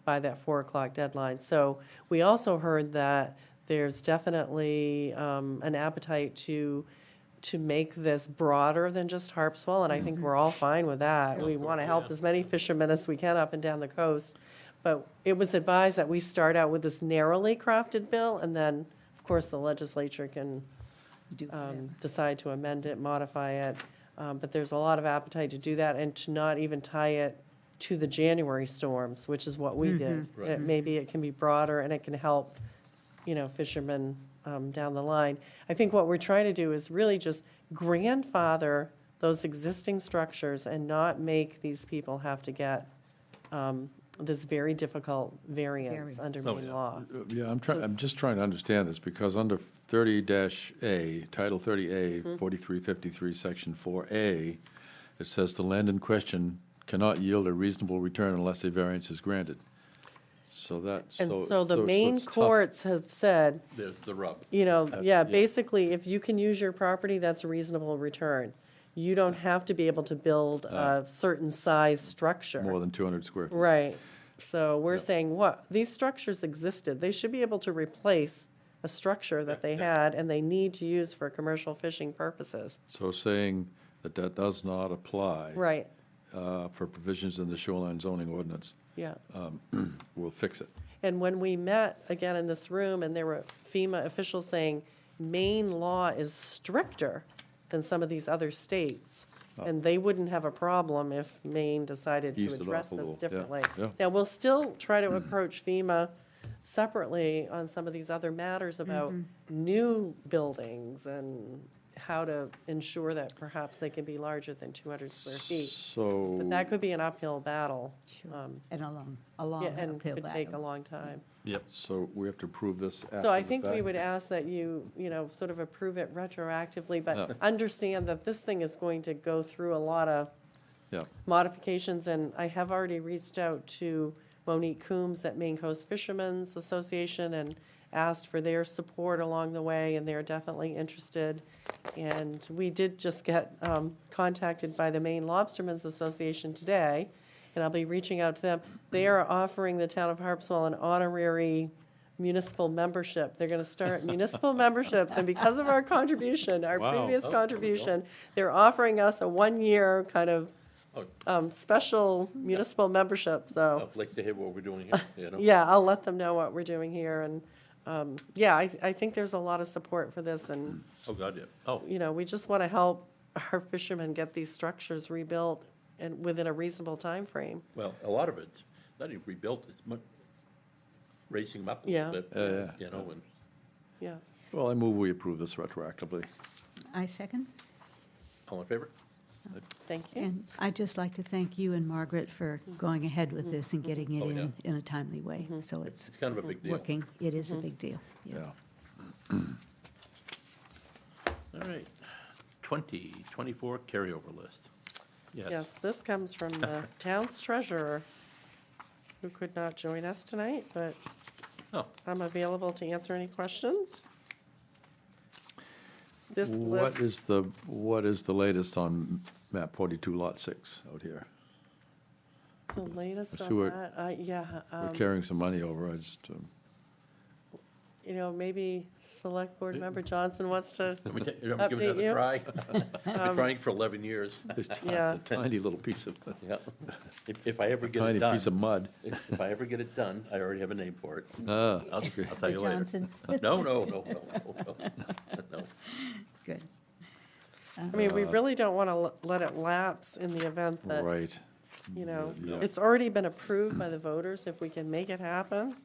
B: by that 4 o'clock deadline. So we also heard that there's definitely an appetite to make this broader than just Harpswell, and I think we're all fine with that. We want to help as many fishermen as we can up and down the coast. But it was advised that we start out with this narrowly crafted bill, and then, of course, the legislature can decide to amend it, modify it. But there's a lot of appetite to do that and to not even tie it to the January storms, which is what we did. Maybe it can be broader and it can help, fishermen down the line. I think what we're trying to do is really just grandfather those existing structures and not make these people have to get this very difficult variance under Maine law.
D: Yeah, I'm just trying to understand this, because under 30-A, Title 30A, 4353, Section 4A, it says the land in question cannot yield a reasonable return unless a variance is granted. So
B: the Maine
D: it's tough.
B: courts have said,
C: There's the rub.
B: basically, if you can use your property, that's a reasonable return. You don't have to be able to build a certain size structure.
D: More than 200 square feet.
B: Right. So we're saying, these structures existed. They should be able to replace a structure that they had and they need to use for commercial fishing purposes.
D: So saying that does not apply.
B: Right,
D: For provisions in the shoreline zoning ordinance,
B: yeah.
D: we'll fix it.
B: And when we met again in this room, and there were FEMA officials saying Maine law is stricter than some of these other states, and they wouldn't have a problem if Maine decided to
D: Eased it
B: address
D: off a
B: this
D: little, yeah,
B: differently.
D: yeah.
B: Now, we'll still try to approach FEMA separately on some of these other matters about new buildings and how to ensure that perhaps they can be larger than 200 square feet.
D: So.
B: But that could be an uphill battle.
E: And a long
B: And
E: uphill
B: could take a
E: battle.
B: long time.
C: Yep.
D: So we have to approve this after
B: So I
D: the
B: think we
D: fact?
B: would ask that you sort of approve it retroactively,
D: Yeah.
B: but understand that this thing is going to go through a lot of
D: Yeah,
B: modifications, and I have already reached out to Monique Coombs at Maine Coast Fishermen's Association and asked for their support along the way, and they're definitely interested. And we did just get contacted by the Maine Lobstermen's Association today, and I'll be reaching out to them. They are offering the town of Harpswell an honorary municipal membership. They're going to start municipal memberships, and because of our contribution, our
C: Wow.
B: previous
C: Oh, there we go.
B: contribution, they're offering us a one-year kind of special municipal membership, so.
C: I'd like to hear what we're doing here,
B: Yeah, I'll let them know what we're doing here, and, I think there's a lot of support for this, and,
C: Oh, God, yeah. Oh,
B: we just want to help our fishermen get these structures rebuilt and within a reasonable time frame.
C: well, a lot of it's not even rebuilt, it's raising them up a
B: Yeah.
C: little bit.
D: Yeah.
C: And
B: Yeah.
D: well, I move we approve this retroactively.
E: I second.
C: all in favor?
B: Thank you.
E: And I'd just like to thank you and Margaret for going ahead with this and getting it
C: Oh, yeah.
E: in a timely way. So it's
C: It's kind of a big deal.
E: working. It is a big deal.
D: Yeah.
C: All right. 2024 carryover list.
B: Yes, this comes from the town's treasurer, who could not join us tonight, but
C: Oh.
B: I'm available to answer any questions. This
D: What
B: list,
D: is the latest on map 42, lot 6 out here?
B: the latest
D: see
B: on
D: what-
B: that,
D: We're carrying some money over, I just,
B: maybe Select Board Member Johnson wants to
C: Let me give it
B: update
C: another
B: you.
C: try. I've been trying for 11 years.
D: it's
B: Yeah.
D: a tiny little piece of,
C: Yeah. If I ever get it
D: tiny
C: done,
D: piece of mud.
C: if I ever get it done, I already have a name for it.
D: Ah,
C: I'll tell you later.
E: Johnson.
C: No. No.
E: Good.
B: I mean, we really don't want to let it lapse in the event that,
D: right.
B: you know,
D: Yeah.
B: it's already been approved by the voters, if we can make it happen.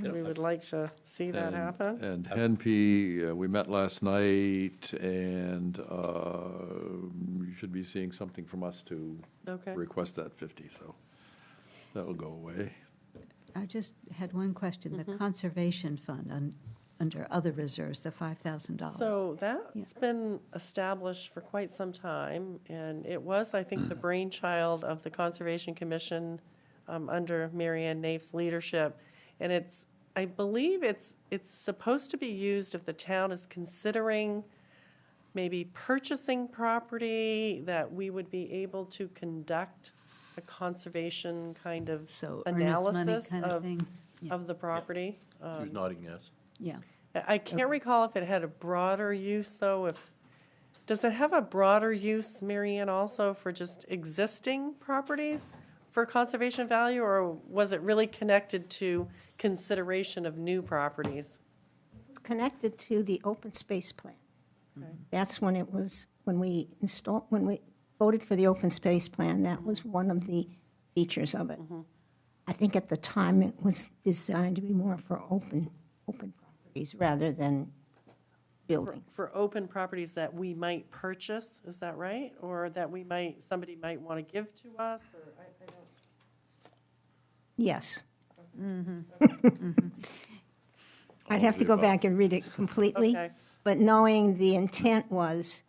B: We would like to see that happen.
D: And HENP, we met last night, and you should be seeing something from us to
B: Okay.
D: request that 50, so that'll go away.
E: I just had one question. The Conservation Fund under other reserves, the $5,000.
B: So that's been established for quite some time, and it was, I think, the brainchild of the Conservation Commission under Mary Ann Nafe's leadership. And I believe it's supposed to be used if the town is considering maybe purchasing property, that we would be able to conduct a conservation kind of
E: So earnest money
B: analysis
E: kind of thing. Yeah.
B: of the property.
C: She was nodding yes.
E: Yeah.
B: I can't recall if it had a broader use, though. Does it have a broader use, Mary Ann, also for just existing properties for conservation value, or was it really connected to consideration of new properties?
O: It's connected to the open space plan. That's when we voted for the open space plan, that was one of the features of it. I think at the time it was designed to be more for open properties rather than buildings.
B: For open properties that we might purchase, is that right? Or that somebody might want to give to us, or I don't.
O: Yes. I'd have to go back and read it completely.
B: Okay.
O: But knowing the intent was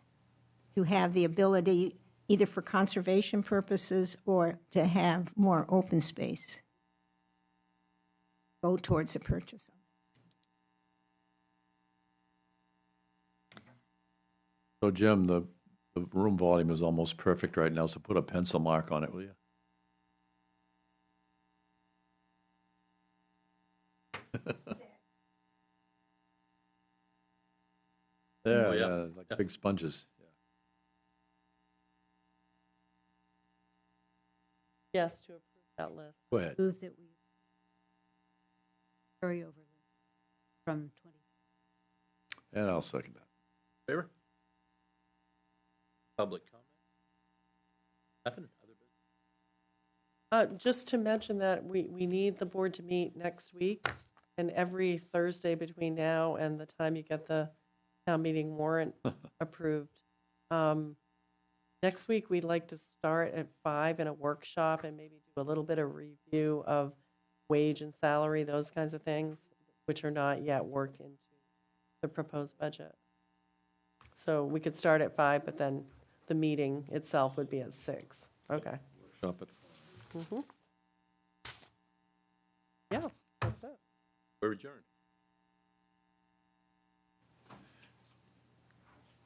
O: to have the ability, either for conservation purposes or to have more open space go towards a purchase.
D: So Jim, the room volume is almost perfect right now, so put a pencil mark on it, will you? There,
C: Oh, yeah.
D: yeah, like big sponges.
B: Yes, to approve that list.
D: Go ahead.
E: Move that we carry over from 20.
D: And I'll second that.
C: Favor? Public comment? Nothing? Other business?
B: Just to mention that we need the board to meet next week, and every Thursday between now and the time you get the town meeting warrant approved. Next week, we'd like to start at 5 in a workshop and maybe do a little bit of review of wage and salary, those kinds of things, which are not yet worked into the proposed budget. So we could start at 5, but then the meeting itself would be at 6. Okay.
D: Stop it.
B: Yeah, that's it.
C: We're adjourned.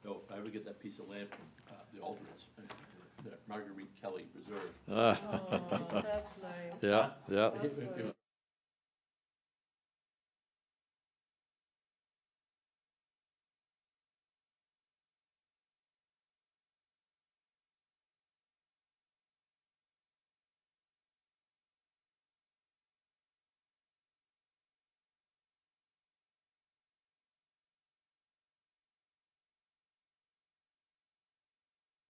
C: No, if I ever get that piece of land from the alternates, that Marguerite Kelly Reserve.
B: Oh, that's nice.
D: Yeah, yeah.